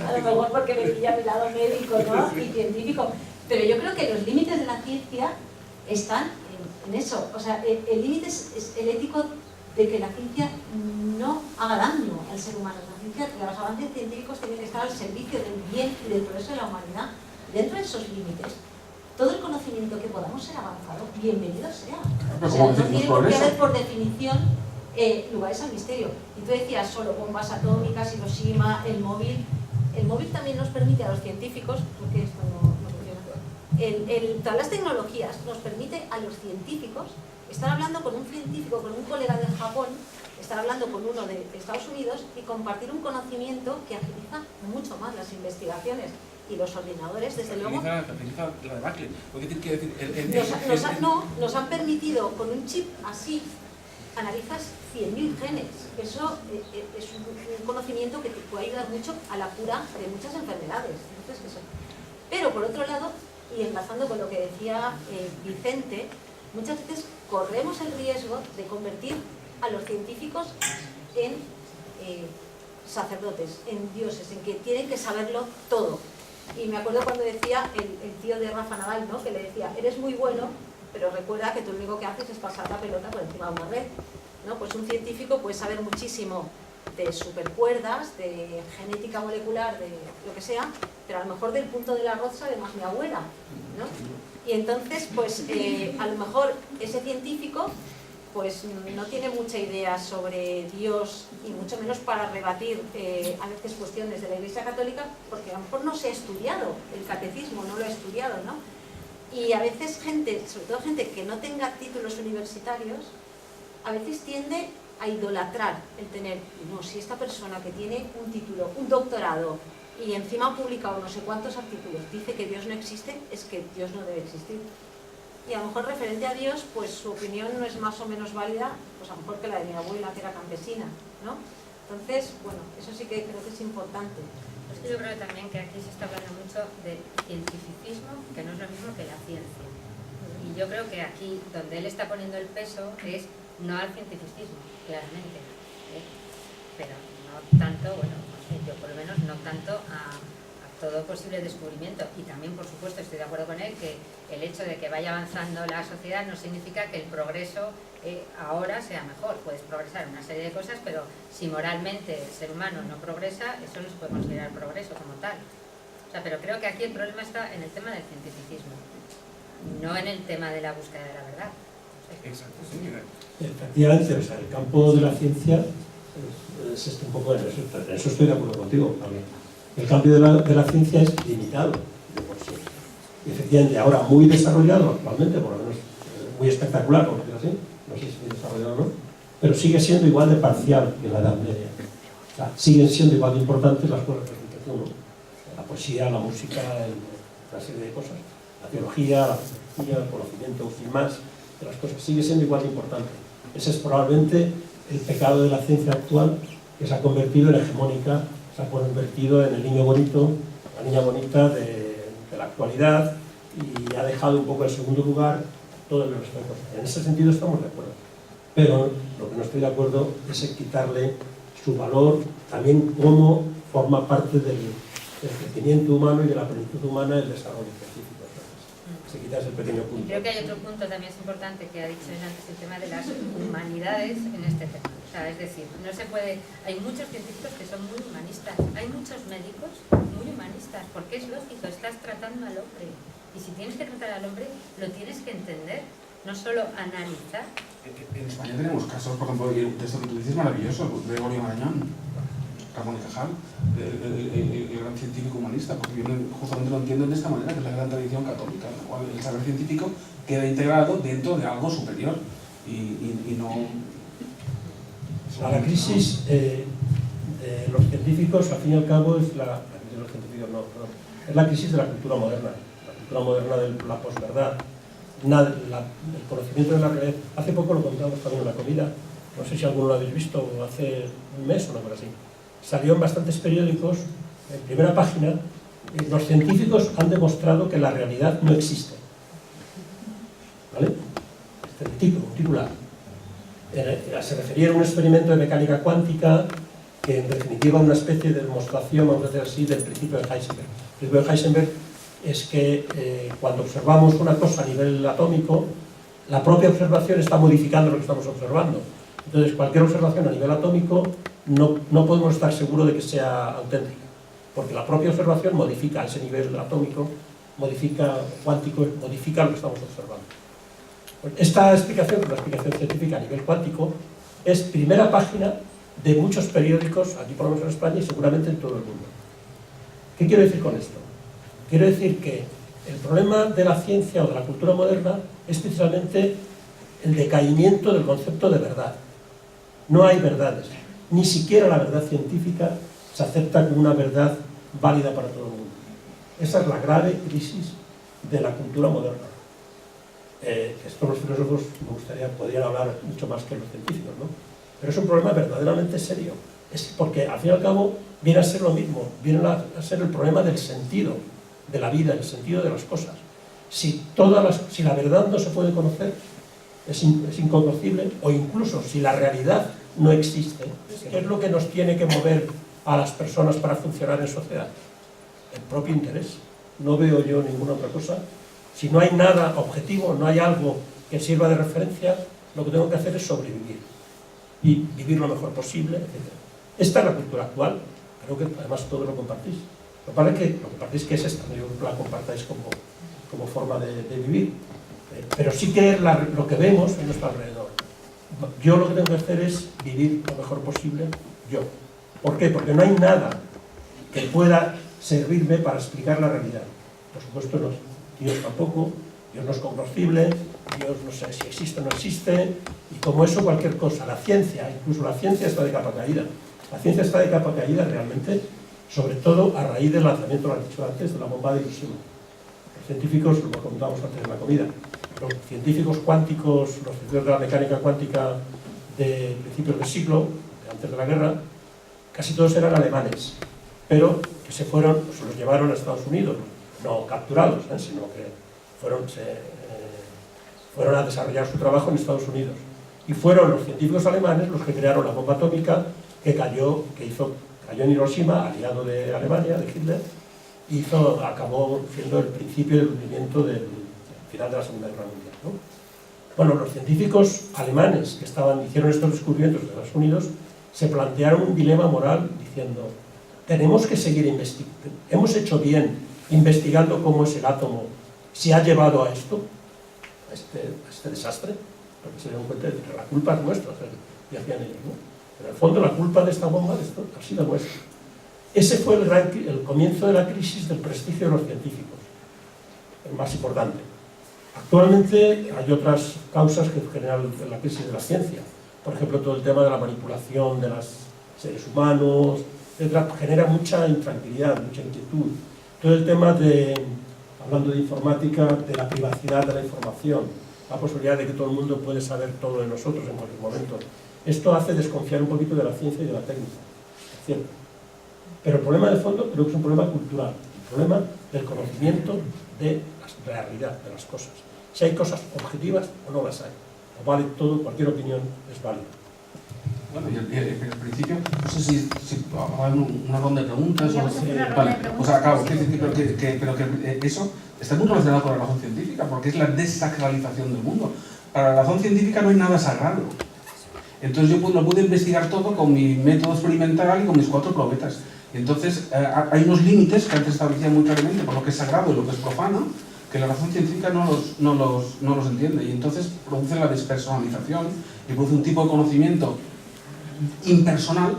A lo mejor porque me pilla mi lado médico, ¿no? Y científico. Pero yo creo que los límites de la ciencia están en eso. O sea, el límite es el ético de que la ciencia no haga daño al ser humano. La ciencia, los avances científicos tienen que estar al servicio del bien y del progreso de la humanidad. Dentro de esos límites, todo el conocimiento que podamos ser avanzado, bienvenido sea. O sea, no tiene por qué haber por definición lugares al misterio. Y tú decías solo bombas atómicas, Hiroshima, el móvil. El móvil también nos permite a los científicos, porque esto no funciona, todas las tecnologías nos permite a los científicos estar hablando con un científico, con un colega de Japón, estar hablando con uno de Estados Unidos y compartir un conocimiento que agiliza mucho más las investigaciones. Y los ordenadores, desde luego, nos han permitido con un chip así, analizas 100.000 genes. Eso es un conocimiento que te puede ayudar mucho a la cura de muchas enfermedades. Pero por otro lado, y enlazando con lo que decía Vicente, muchas veces corremos el riesgo de convertir a los científicos en sacerdotes, en dioses, en que tienen que saberlo todo. Y me acuerdo cuando decía el tío de Rafa Nadal, ¿no? Que le decía, eres muy bueno, pero recuerda que tú lo único que haces es pasar la pelota por encima de una red, ¿no? Pues un científico puede saber muchísimo de supercuerdas, de genética molecular, de lo que sea, pero a lo mejor del punto del arroz sabe más mi abuela, ¿no? Y entonces, pues a lo mejor ese científico pues no tiene mucha idea sobre Dios y mucho menos para rebatir a veces cuestiones de la Iglesia Católica, porque a lo mejor no se ha estudiado el catecismo, no lo ha estudiado, ¿no? Y a veces gente, sobre todo gente que no tenga títulos universitarios, a veces tiende a idolatrar el tener, no, si esta persona que tiene un título, un doctorado y encima ha publicado no sé cuántos artículos, dice que Dios no existe, es que Dios no debe existir. Y a lo mejor referente a Dios, pues su opinión no es más o menos válida, pues a lo mejor que la de mi abuela, que era campesina, ¿no? Entonces, bueno, eso sí que creo que es importante. Es que yo creo también que aquí se está hablando mucho de cientificismo, que no es lo mismo que la ciencia. Y yo creo que aquí, donde él está poniendo el peso, es no al cientificismo, claramente, pero no tanto, bueno, no sé, yo por lo menos no tanto a todo posible descubrimiento. Y también, por supuesto, estoy de acuerdo con él que el hecho de que vaya avanzando la sociedad no significa que el progreso ahora sea mejor. Puedes progresar en una serie de cosas, pero si moralmente el ser humano no progresa, eso no se puede considerar progreso como tal. O sea, pero creo que aquí el problema está en el tema del cientificismo, no en el tema de la búsqueda de la verdad. Exacto, sí. Efectivamente, o sea, el campo de la ciencia es un poco en eso estoy de acuerdo contigo también. El cambio de la ciencia es limitado de por sí. Y efectivamente, ahora muy desarrollado actualmente, por lo menos muy espectacular, por decirlo así, no sé si muy desarrollado o no, pero sigue siendo igual de parcial que la Edad Media. O sea, siguen siendo igual de importantes las cosas que uno, la poesía, la música, una serie de cosas, la teología, la filosofía, el conocimiento, sin más, de las cosas, sigue siendo igual de importante. Ese es probablemente el pecado de la ciencia actual, que se ha convertido en hegemónica, se ha convertido en el niño bonito, la niña bonita de la actualidad, y ha dejado un poco en segundo lugar todo el resto de cosas. En ese sentido estamos de acuerdo. Pero lo que no estoy de acuerdo es en quitarle su valor, también como forma parte del crecimiento humano y de la plenitud humana el desarrollo científico. Se quita ese pequeño punto. Y creo que hay otro punto también es importante que ha dicho antes, el tema de las humanidades en este tema. O sea, es decir, no se puede, hay muchos científicos que son muy humanistas, hay muchos médicos muy humanistas, porque es lógico, estás tratando al hombre. Y si tienes que tratar al hombre, lo tienes que entender, no solo analizar. En España tenemos casos, por ejemplo, de esto que tú dices maravilloso, Gregorio Marañón, Ramón y Cajal, el gran científico humanista, porque yo justamente lo entiendo de esta manera, que es la gran tradición católica, en la cual el saber científico queda integrado dentro de algo superior y no... La crisis de los científicos, al fin y al cabo, es la crisis de los científicos, es la crisis de la cultura moderna de la posverdad, el conocimiento de la realidad. Hace poco lo contamos también en la comida, no sé si alguno lo habéis visto, hace un mes o una cosa así. Salió en bastantes periódicos, en primera página, los científicos han demostrado que la realidad no existe. ¿Vale? Este titular. Se refería a un experimento de mecánica cuántica que en definitiva una especie de demostración, vamos a decir así, del principio de Heisenberg. El principio de Heisenberg es que cuando observamos una cosa a nivel atómico, la propia observación está modificando lo que estamos observando. Entonces, cualquier observación a nivel atómico no podemos estar seguros de que sea auténtica, porque la propia observación modifica ese nivel atómico, cuántico, modifica lo que estamos observando. Esta explicación, una explicación científica a nivel cuántico, es primera página de muchos periódicos, aquí por lo menos en España y seguramente en todo el mundo. ¿Qué quiero decir con esto? Quiero decir que el problema de la ciencia o de la cultura moderna es precisamente el decaimiento del concepto de verdad. No hay verdades, ni siquiera la verdad científica se acepta como una verdad válida para todo el mundo. Esa es la grave crisis de la cultura moderna. Esto los filósofos podrían hablar mucho más que los científicos, ¿no? Pero es un problema verdaderamente serio. Es porque al fin y al cabo viene a ser lo mismo, viene a ser el problema del sentido de la vida, el sentido de las cosas. Si la verdad no se puede conocer, es inconocible, o incluso si la realidad no existe, ¿qué es lo que nos tiene que mover a las personas para funcionar en sociedad? El propio interés. No veo yo ninguna otra cosa. Si no hay nada objetivo, no hay algo que sirva de referencia, lo que tengo que hacer es sobrevivir y vivir lo mejor posible, etc. Esta es la cultura actual, creo que además todos lo compartís. Lo que compartís que es esta, no digo que la compartáis como forma de vivir, pero sí que es lo que vemos en nuestro alrededor. Yo lo que tengo que hacer es vivir lo mejor posible yo. ¿Por qué? Porque no hay nada que pueda servirme para explicar la realidad. Por supuesto, Dios tampoco, Dios no es cognoscible, Dios no sé si existe o no existe, y como eso cualquier cosa. La ciencia, incluso la ciencia está de capa caída. La ciencia está de capa caída realmente, sobre todo a raíz del lanzamiento, lo han dicho antes, de la bomba de Hiroshima. Los científicos, lo contábamos antes en la comida, los científicos cuánticos, los científicos de la mecánica cuántica de principios del siglo, antes de la guerra, casi todos eran alemanes, pero que se los llevaron a Estados Unidos, no capturados, sino que fueron a desarrollar su trabajo en Estados Unidos. Y fueron los científicos alemanes los que crearon la bomba atómica que cayó en Hiroshima, aliado de Alemania, de Hitler, y acabó siendo el principio del hundimiento del final de la Segunda Guerra Mundial, ¿no? Bueno, los científicos alemanes que hicieron estos descubrimientos en Estados Unidos se plantearon un dilema moral diciendo: tenemos que seguir investigando, hemos hecho bien investigando cómo es el átomo, si ha llevado a esto, a este desastre, porque se dieron cuenta de que la culpa es nuestra, y hacían ellos, ¿no? Pero en el fondo la culpa de esta bomba, de esto, ha sido nuestra. Ese fue el comienzo de la crisis del prestigio de los científicos, el más importante. Actualmente hay otras causas que generan la crisis de la ciencia. Por ejemplo, todo el tema de la manipulación de los seres humanos, etc., genera mucha intranquilidad, mucha inquietud. Todo el tema hablando de informática, de la privacidad de la información, la posibilidad de que todo el mundo puede saber todo de nosotros en cualquier momento. Esto hace desconfiar un poquito de la ciencia y de la técnica, es cierto. Pero el problema de fondo creo que es un problema cultural, el problema del conocimiento de la realidad de las cosas. Si hay cosas objetivas o no las hay. O vale todo, cualquier opinión es válida. Bueno, y en principio, no sé si va a haber una ronda de preguntas o... Vale, pues acabo, pero que eso está muy relacionado con la razón científica, porque es la desacralización del mundo. Para la razón científica no hay nada sagrado. Entonces yo lo puedo investigar todo con mi método experimental y con mis 4 probetas. Entonces hay unos límites que antes establecía muy claramente por lo que es sagrado y lo que es profano, que la razón científica no los entiende, y entonces produce la despersonalización y produce un tipo de conocimiento impersonal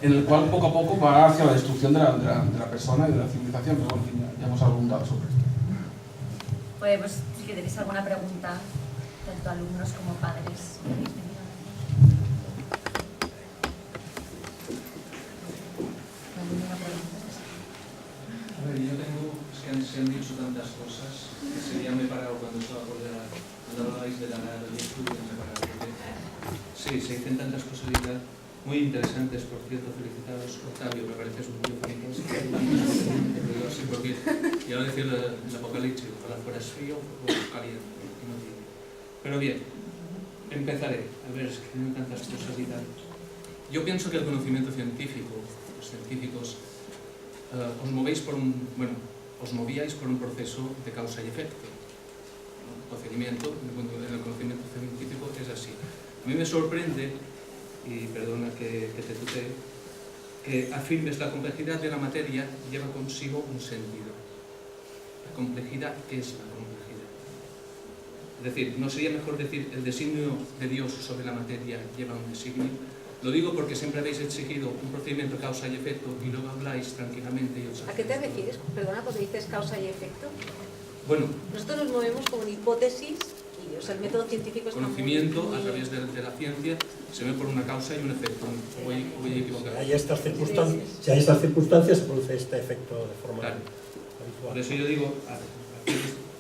en el cual poco a poco va hacia la destrucción de la persona y de la civilización. Pero bueno, ya hemos abundado sobre esto. Pues si tenéis alguna pregunta, tanto alumnos como padres. A ver, yo tengo, es que se han dicho tantas cosas que ya me he parado cuando hablabais de la edad del estudio, me he parado. Sí, se dicen tantas cosas y tal, muy interesantes, por cierto, felicitados, Octavio, me pareces un tío fantástico, así porque ya lo decía el Apocalipsis, ojalá fueras frío o caliente, no tiene. Pero bien, empezaré, a ver, escribiendo tantas cosas y tal. Yo pienso que el conocimiento científico, los científicos, os movíais por un proceso de causa y efecto. El procedimiento, el conocimiento científico es así. A mí me sorprende, y perdona que te tutee, que afirmes la complejidad de la materia lleva consigo un sentido. La complejidad, ¿qué es la complejidad? Es decir, ¿no sería mejor decir el designio de Dios sobre la materia lleva un designio? Lo digo porque siempre habéis exigido un procedimiento causa y efecto y luego habláis tranquilamente y os... ¿A qué te refieres? Perdona, cuando dices causa y efecto. Bueno, nosotros nos movemos como en hipótesis y, o sea, el método científico es conocimiento a través de la ciencia se ve por una causa y un efecto. Voy a equivocar. Si hay estas circunstancias, se produce este efecto de forma habitual. Por eso yo digo,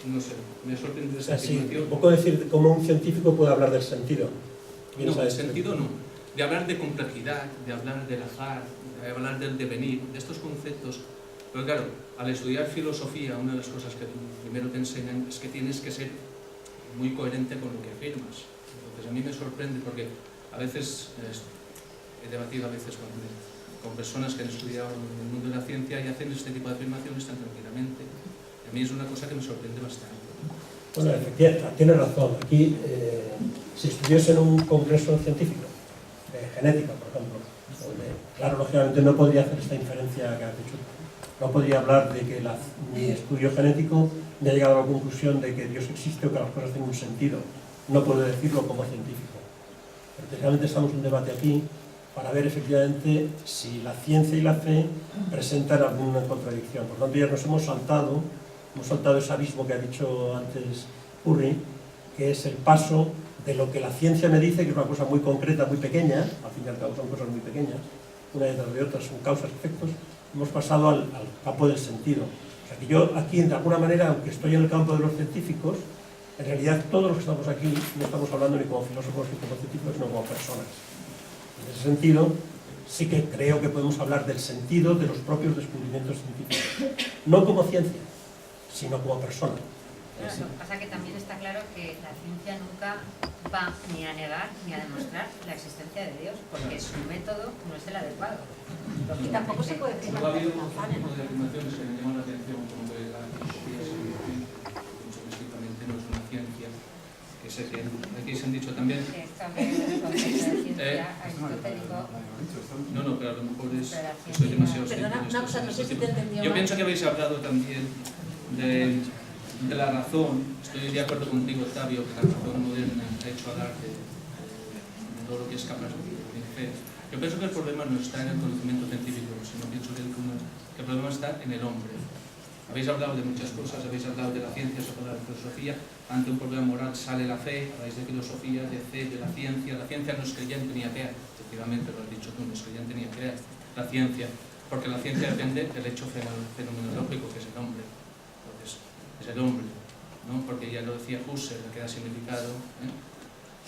no sé, me sorprende esa afirmación. Un poco decir cómo un científico puede hablar del sentido. No, el sentido no. De hablar de complejidad, de hablar del azar, de hablar del devenir, de estos conceptos. Pero claro, al estudiar filosofía, una de las cosas que primero te enseñan es que tienes que ser muy coherente con lo que afirmas. Entonces a mí me sorprende porque a veces he debatido con personas que han estudiado en el mundo de la ciencia y hacen este tipo de afirmaciones tan tranquilamente. A mí es una cosa que me sorprende bastante. Bueno, efectivamente, tiene razón. Aquí, si estuviese en un congreso científico, genética, por ejemplo, donde, claro, lógicamente no podría hacer esta inferencia que has dicho. No podría hablar de que mi estudio genético me ha llegado a la conclusión de que Dios existe o que las cosas tienen un sentido. No puedo decirlo como científico. Precisamente estamos en un debate aquí para ver efectivamente si la ciencia y la fe presentan alguna contradicción. Por lo tanto, ya nos hemos saltado ese abismo que ha dicho antes Urri, que es el paso de lo que la ciencia me dice, que es una cosa muy concreta, muy pequeña, al fin y al cabo son cosas muy pequeñas, una detrás de otra, son causas, efectos, hemos pasado al campo del sentido. O sea que yo aquí, de alguna manera, aunque estoy en el campo de los científicos, en realidad todos los que estamos aquí no estamos hablando ni como filósofos ni como científicos, sino como personas. En ese sentido, sí que creo que podemos hablar del sentido de los propios descubrimientos científicos. No como ciencia, sino como persona. Pero lo que pasa es que también está claro que la ciencia nunca va ni a negar ni a demostrar la existencia de Dios, porque su método no es el adecuado. Y tampoco se puede decir Luego ha habido un nada. tipo de afirmaciones que me llaman la atención, como que la filosofía estrictamente no es una ciencia, que sé que aquí se han dicho también. Que esto es un concepto de ciencia aristotélico. No, pero a lo mejor estoy demasiado Perdona, una cosa, no sé si te he entendido Yo mal. pienso que habéis hablado también de la razón. Estoy de acuerdo contigo, Octavio, que la razón moderna ha hecho alarde de todo lo que es capaz de hacer. Yo pienso que el problema no está en el conocimiento científico, sino pienso que el problema está en el hombre. Habéis hablado de muchas cosas, habéis hablado de la ciencia, sobre la filosofía. Ante un problema moral sale la fe, habláis de filosofía, de fe, de la ciencia. La ciencia no es creyente ni atea, efectivamente lo has dicho tú, no es creyente ni atea la ciencia, porque la ciencia depende del hecho fenomenológico que es el hombre. Entonces, es el hombre, ¿no? Porque ya lo decía Husserl, que da significado.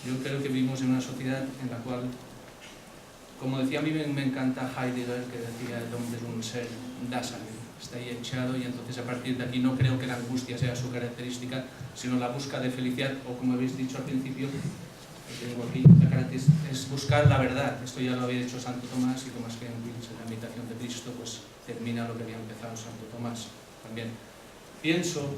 Yo creo que vivimos en una sociedad en la cual, como decía, a mí me encanta Heidegger, que decía el hombre es un ser Dasein, está ahí echado, y entonces a partir de aquí no creo que la angustia sea su característica, sino la búsqueda de felicidad, o como habéis dicho al principio, que tengo aquí, la característica es buscar la verdad. Esto ya lo había dicho Santo Tomás, y Tomás Kempis en la imitación de Cristo pues termina lo que había empezado Santo Tomás también. Pienso,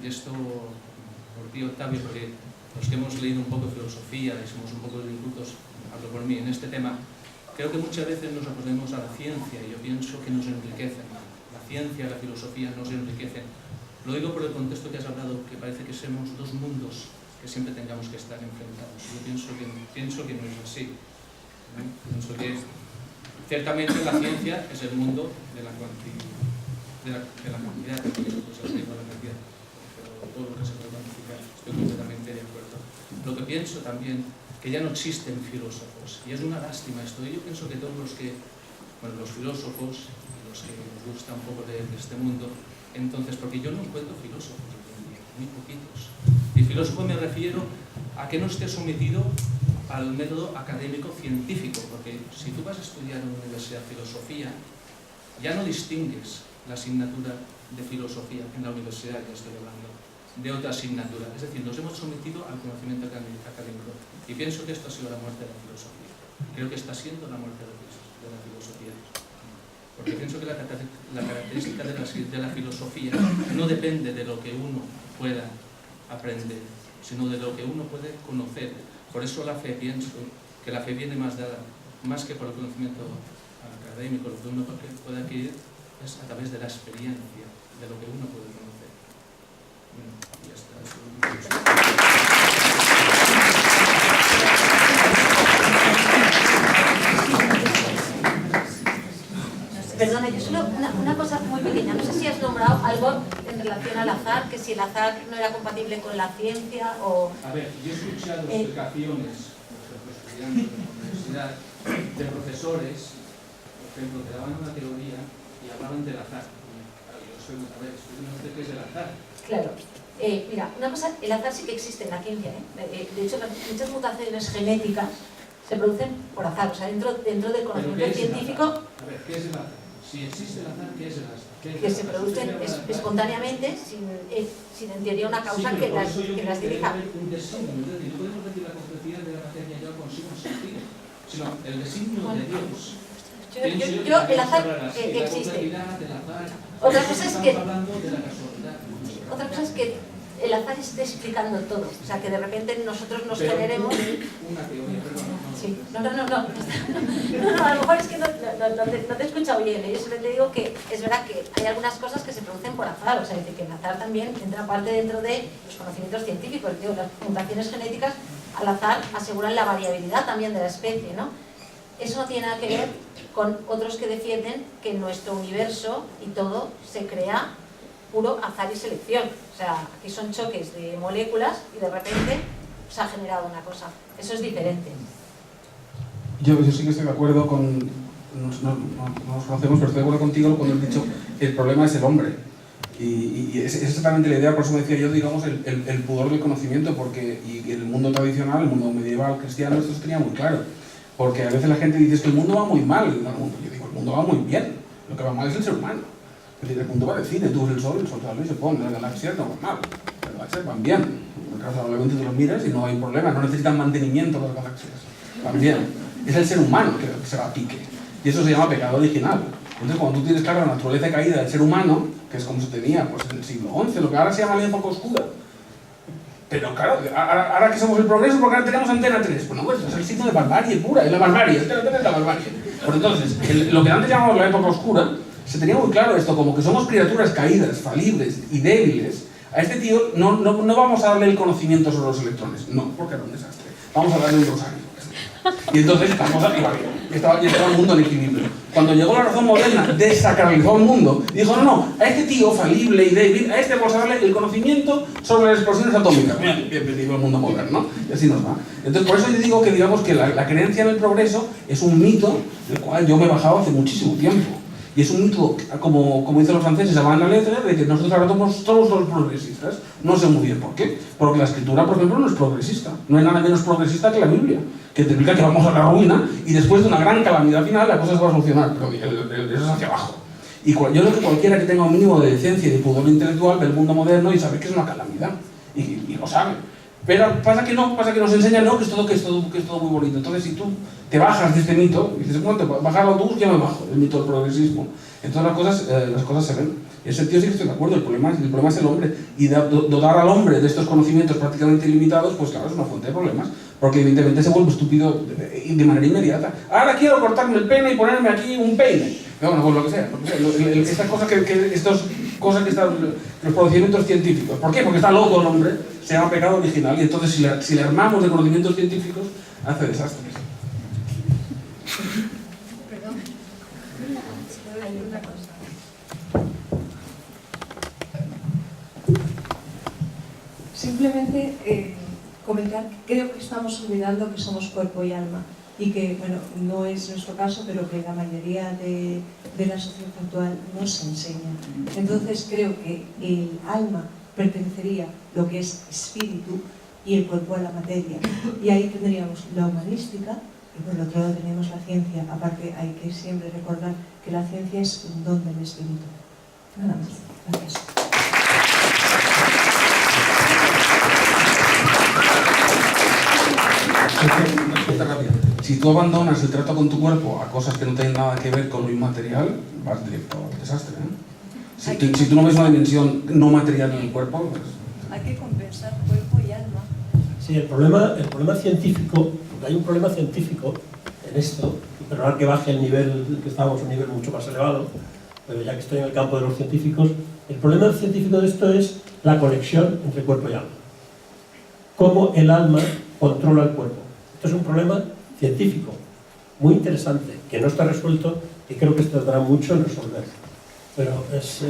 y esto por ti, Octavio, porque los que hemos leído un poco de filosofía y somos un poco incultos, hablo por mí, en este tema, creo que muchas veces nos oponemos a la ciencia, y yo pienso que nos enriquecen. La ciencia y la filosofía nos enriquecen. Lo digo por el contexto que has hablado, que parece que somos dos mundos que siempre tengamos que estar enfrentados. Yo pienso que no es así. Pienso que ciertamente la ciencia es el mundo de la cantidad, pero todo lo que se puede cuantificar, estoy completamente de acuerdo. Lo que pienso también, que ya no existen filósofos, y es una lástima esto. Yo pienso que todos los filósofos, los que nos gusta un poco de este mundo, entonces, porque yo no encuentro filósofos hoy en día, muy poquitos. Y filósofo me refiero a que no esté sometido al método académico científico, porque si tú vas a estudiar en una universidad filosofía, ya no distingues la asignatura de filosofía en la universidad, ya estoy hablando, de otra asignatura. Es decir, nos hemos sometido al conocimiento académico. Y pienso que esto ha sido la muerte de la filosofía. Creo que está siendo la muerte de la filosofía. Porque pienso que la característica de la filosofía no depende de lo que uno pueda aprender, sino de lo que uno puede conocer. Por eso la fe, pienso que la fe viene más dada, más que por el conocimiento académico, lo que uno puede adquirir es a través de la experiencia, de lo que uno puede conocer. Bueno, ya está. Perdona, yo solo una cosa muy pequeña. No sé si has nombrado algo en relación al azar, que si el azar no era compatible con la ciencia o... A ver, yo he escuchado explicaciones, por ejemplo, estudiantes de la universidad, de profesores, por ejemplo, que daban una teoría y hablaban del azar. Claro, yo soy a ver, estudiante qué es el azar. Claro. Mira, una cosa, el azar sí que existe en la ciencia, ¿eh? De hecho, muchas mutaciones genéticas se producen por azar, o sea, dentro del conocimiento científico... A ver, ¿qué es el azar? Si existe el azar, ¿qué es el azar? Que se producen espontáneamente sin en teoría una causa que las dirija. Un designio, es decir, no podemos decir la complejidad de la materia ya consigo un sentido, sino el designio de Dios. El azar existe. Otra cosa es que el azar esté explicando todo, o sea, que de repente nosotros nos generemos... Una teoría, perdón. Sí, no, a lo mejor es que no te he escuchado bien. Yo siempre te digo que es verdad que hay algunas cosas que se producen por azar, o sea, que el azar también entra parte dentro de los conocimientos científicos. Digo, las mutaciones genéticas al azar aseguran la variabilidad también de la especie, ¿no? Eso no tiene nada que ver con otros que defienden que nuestro universo y todo se crea puro azar y selección. O sea, aquí son choques de moléculas y de repente se ha generado una cosa. Eso es diferente. Yo sí que estoy de acuerdo con... No nos conocemos, pero estoy de acuerdo contigo cuando has dicho que el problema es el hombre. Y es exactamente la idea, por eso me decía yo, digamos, el pudor del conocimiento, porque y el mundo tradicional, el mundo medieval, cristiano, esto se tenía muy claro. Porque a veces la gente dice que el mundo va muy mal. Yo digo, el mundo va muy bien. Lo que va mal es el ser humano. Es decir, el mundo va de cine, tú ves el sol sale y se pone, las galaxias no van mal. Las galaxias van bien. Razonablemente tú los miras y no hay problema, no necesitan mantenimiento las galaxias. Van bien. Es el ser humano que se va a pique. Y eso se llama pecado original. Entonces, cuando tú tienes claro la naturaleza caída del ser humano, que es como se tenía pues, en el siglo XI, lo que ahora se llama la época oscura. Pero claro, ahora que somos el progreso, porque ahora tenemos Antena 3. Bueno, pues es el signo de barbarie pura, es la barbarie, Antena 3 es la barbarie. Pues entonces, lo que antes llamamos la época oscura, se tenía muy claro esto, como que somos criaturas caídas, falibles y débiles. A este tío no vamos a darle el conocimiento sobre los electrones, no, porque era un desastre. Vamos a darle un rosario. Y entonces estamos aquí, y estaba el mundo en equilibrio. Cuando llegó la razón moderna, desacralizó el mundo, dijo, no, a este tío falible y débil, a este vamos a darle el conocimiento sobre las explosiones atómicas. Bienvenido al mundo moderno, y así nos va. Entonces, por eso yo digo que, digamos, que la creencia en el progreso es un mito del cual yo me he bajado hace muchísimo tiempo. Y es un mito, como dicen los franceses, a la letra, de que nosotros ahora somos los progresistas. No sé muy bien por qué. Porque la escritura, por ejemplo, no es progresista. No hay nada menos progresista que la Biblia, que te explica que vamos a la ruina y después de una gran calamidad final la cosa se va a solucionar. Pero eso es hacia abajo. Y yo creo que cualquiera que tenga un mínimo de decencia y de pudor intelectual ve el mundo moderno y sabe que es una calamidad. Y lo sabe. Pero pasa que nos enseñan que es todo muy bonito. Entonces, si tú te bajas de este mito, y dices, bueno, te bajas el autobús, ya me bajo, el mito del progresismo. Entonces las cosas se ven. En ese sentido sí que estoy de acuerdo, el problema es el hombre. Y dotar al hombre de estos conocimientos prácticamente ilimitados, pues claro, es una fuente de problemas. Porque evidentemente se vuelve estúpido de manera inmediata. Ahora quiero cortarme el pene y ponerme aquí un peine. Bueno, pues lo que sea. Estas cosas que están los procedimientos científicos. ¿Por qué? Porque está loco el hombre, se llama pecado original, y entonces si le armamos de conocimientos científicos, hace desastres. Perdón. Hay una cosa. Simplemente comentar que creo que estamos olvidando que somos cuerpo y alma. Y que, bueno, no es nuestro caso, pero que la mayoría de la sociedad actual no se enseña. Entonces creo que el alma pertenecería lo que es espíritu y el cuerpo a la materia. Y ahí tendríamos la humanística y por el otro lado tenemos la ciencia. Aparte hay que siempre recordar que la ciencia es un don del espíritu. Nada más. Gracias. Si tú abandonas el trato con tu cuerpo a cosas que no tienen nada que ver con lo inmaterial, vas directo al desastre, ¿eh? Si tú no ves una dimensión no material en el cuerpo, pues... Hay que compensar cuerpo y alma. Sí, el problema científico, porque hay un problema científico en esto, y perdonad que baje el nivel, que estábamos a un nivel mucho más elevado, pero ya que estoy en el campo de los científicos, el problema científico de esto es la conexión entre cuerpo y alma. Cómo el alma controla el cuerpo. Esto es un problema científico muy interesante, que no está resuelto y creo que se tardará mucho en resolver. Pero es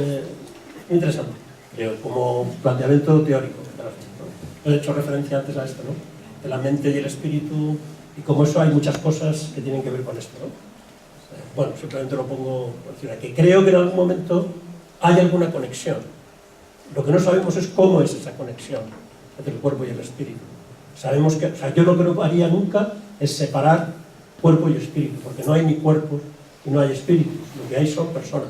interesante, creo, como planteamiento teórico. He hecho referencia antes a esto, ¿no? De la mente y el espíritu, y como eso hay muchas cosas que tienen que ver con esto, ¿no? Bueno, simplemente lo pongo por decir aquí. Creo que en algún momento hay alguna conexión. Lo que no sabemos es cómo es esa conexión entre el cuerpo y el espíritu. Sabemos que, yo lo que no haría nunca es separar cuerpo y espíritu, porque no hay ni cuerpos y no hay espíritus, lo que hay son personas,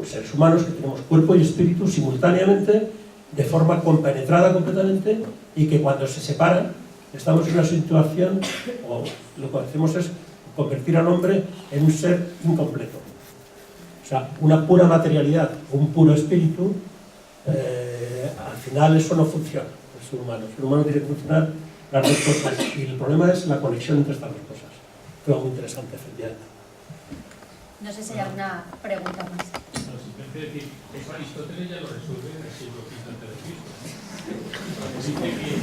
seres humanos que tenemos cuerpo y espíritu simultáneamente, de forma compenetrada completamente, y que cuando se separan estamos en una situación, o lo que hacemos es convertir al hombre en un ser incompleto. O sea, una pura materialidad, un puro espíritu, al final eso no funciona. El ser humano tiene que funcionar las dos cosas, y el problema es la conexión entre estas dos cosas. Fue muy interesante, efectivamente. No sé si hay alguna pregunta más. No, simplemente decir, eso Aristóteles ya lo resuelve en el siglo V antes de Cristo. Dice que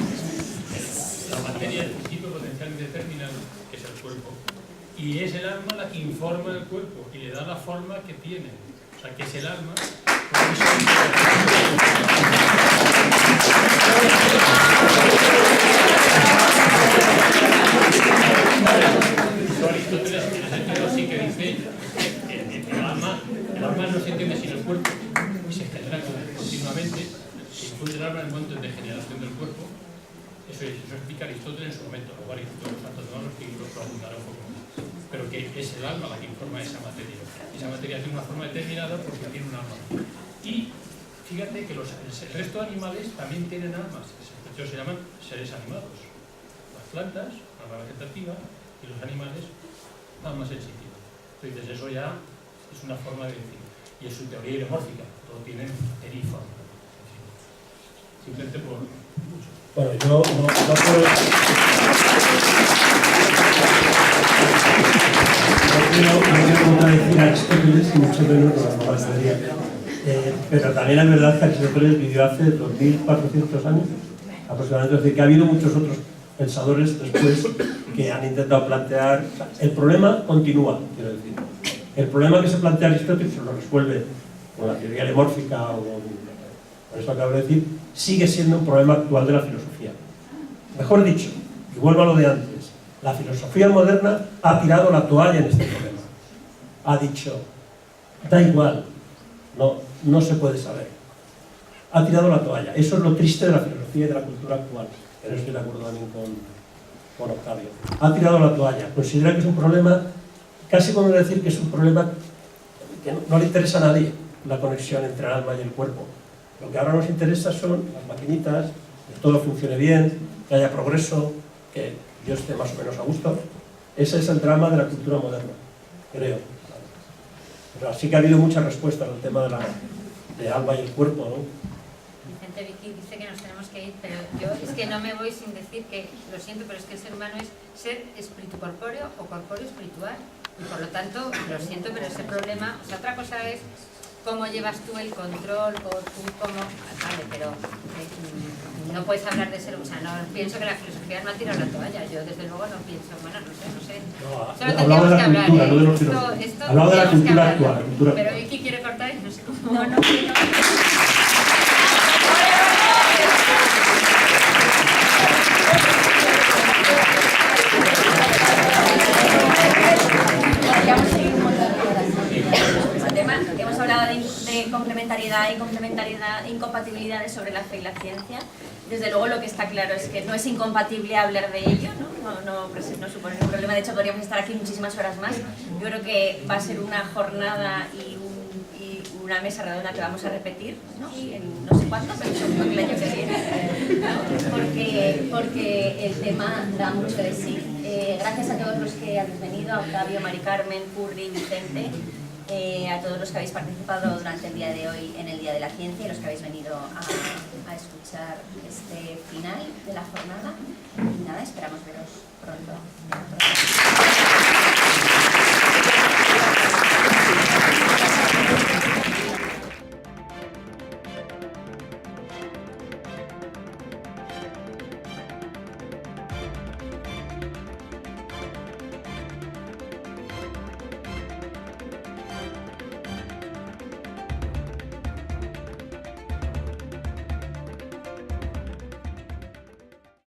la materia es el principio potencial indeterminado, que es el cuerpo, y es el alma la que informa el cuerpo y le da la forma que tiene. O sea, que es el alma. Aristóteles en ese sentido sí que dice que el alma no se entiende sin el cuerpo y se genera continuamente. Se incluye el alma en el momento de degeneración del cuerpo. Eso explica Aristóteles en su momento. Luego Aristóteles lo abundará un poco más. Pero que es el alma la que informa esa materia. Esa materia tiene una forma determinada porque tiene un alma. Y fíjate que el resto de animales también tienen almas. Ellos se llaman seres animados. Las plantas, alma vegetativa, y los animales, alma sensitiva. Entonces eso ya es una forma de decir. Y es su teoría hieromórfica. Todo tiene materia y forma. Simplemente por mucho. Bueno, yo no puedo... No quiero contradecir a Aristóteles y mucho menos la materia. Pero también es verdad que Aristóteles vivió hace 2400 años aproximadamente. Es decir, que ha habido muchos otros pensadores después que han intentado plantear... O sea, el problema continúa, quiero decir. El problema que se plantea Aristóteles se lo resuelve con la teoría lemórfica o con eso que acabo de decir, sigue siendo un problema actual de la filosofía. Mejor dicho, y vuelvo a lo de antes, la filosofía moderna ha tirado la toalla en este problema. Ha dicho, da igual, no se puede saber. Ha tirado la toalla. Eso es lo triste de la filosofía y de la cultura actual. En eso estoy de acuerdo también con Octavio. Ha tirado la toalla. Considera que es un problema, casi podemos decir que es un problema que no le interesa a nadie, la conexión entre el alma y el cuerpo. Lo que ahora nos interesa son las maquinitas, que todo funcione bien, que haya progreso, que yo esté más o menos a gusto. Ese es el drama de la cultura moderna, creo. Pero sí que ha habido muchas respuestas al tema de alma y el cuerpo, ¿no? Vicente Vicky dice que nos tenemos que ir, pero yo es que no me voy sin decir que, lo siento, pero es que el ser humano es ser espíritu corpóreo o corpóreo espiritual. Y por lo tanto, lo siento, pero ese problema, o sea, otra cosa es cómo llevas tú el control o tú cómo... Vale, pero no puedes hablar de ser... O sea, no pienso que la filosofía no ha tirado la toalla. Yo, desde luego, no pienso... Bueno, no sé. Solo tendríamos que hablar, cultura, no de los filósofos. Hablaba de la cultura actual. Pero Vicky quiere cortar y no sé cómo... No quiero... Hemos hablado de complementariedad y incompatibilidades sobre la fe y la ciencia. Desde luego lo que está claro es que no es incompatible hablar de ello, no supone un problema. De hecho, podríamos estar aquí muchísimas horas más. Yo creo que va a ser una jornada y una mesa redonda que vamos a repetir, ¿no? En no sé cuánto, pero seguro que el año que viene, porque el tema da mucho de sí. Gracias a todos los que habéis venido, a Octavio, Mari Carmen, Curry, Vicente, a todos los que habéis participado durante el día de hoy en el Día de la Ciencia y los que habéis venido a escuchar este final de la jornada. Y nada, esperamos veros pronto.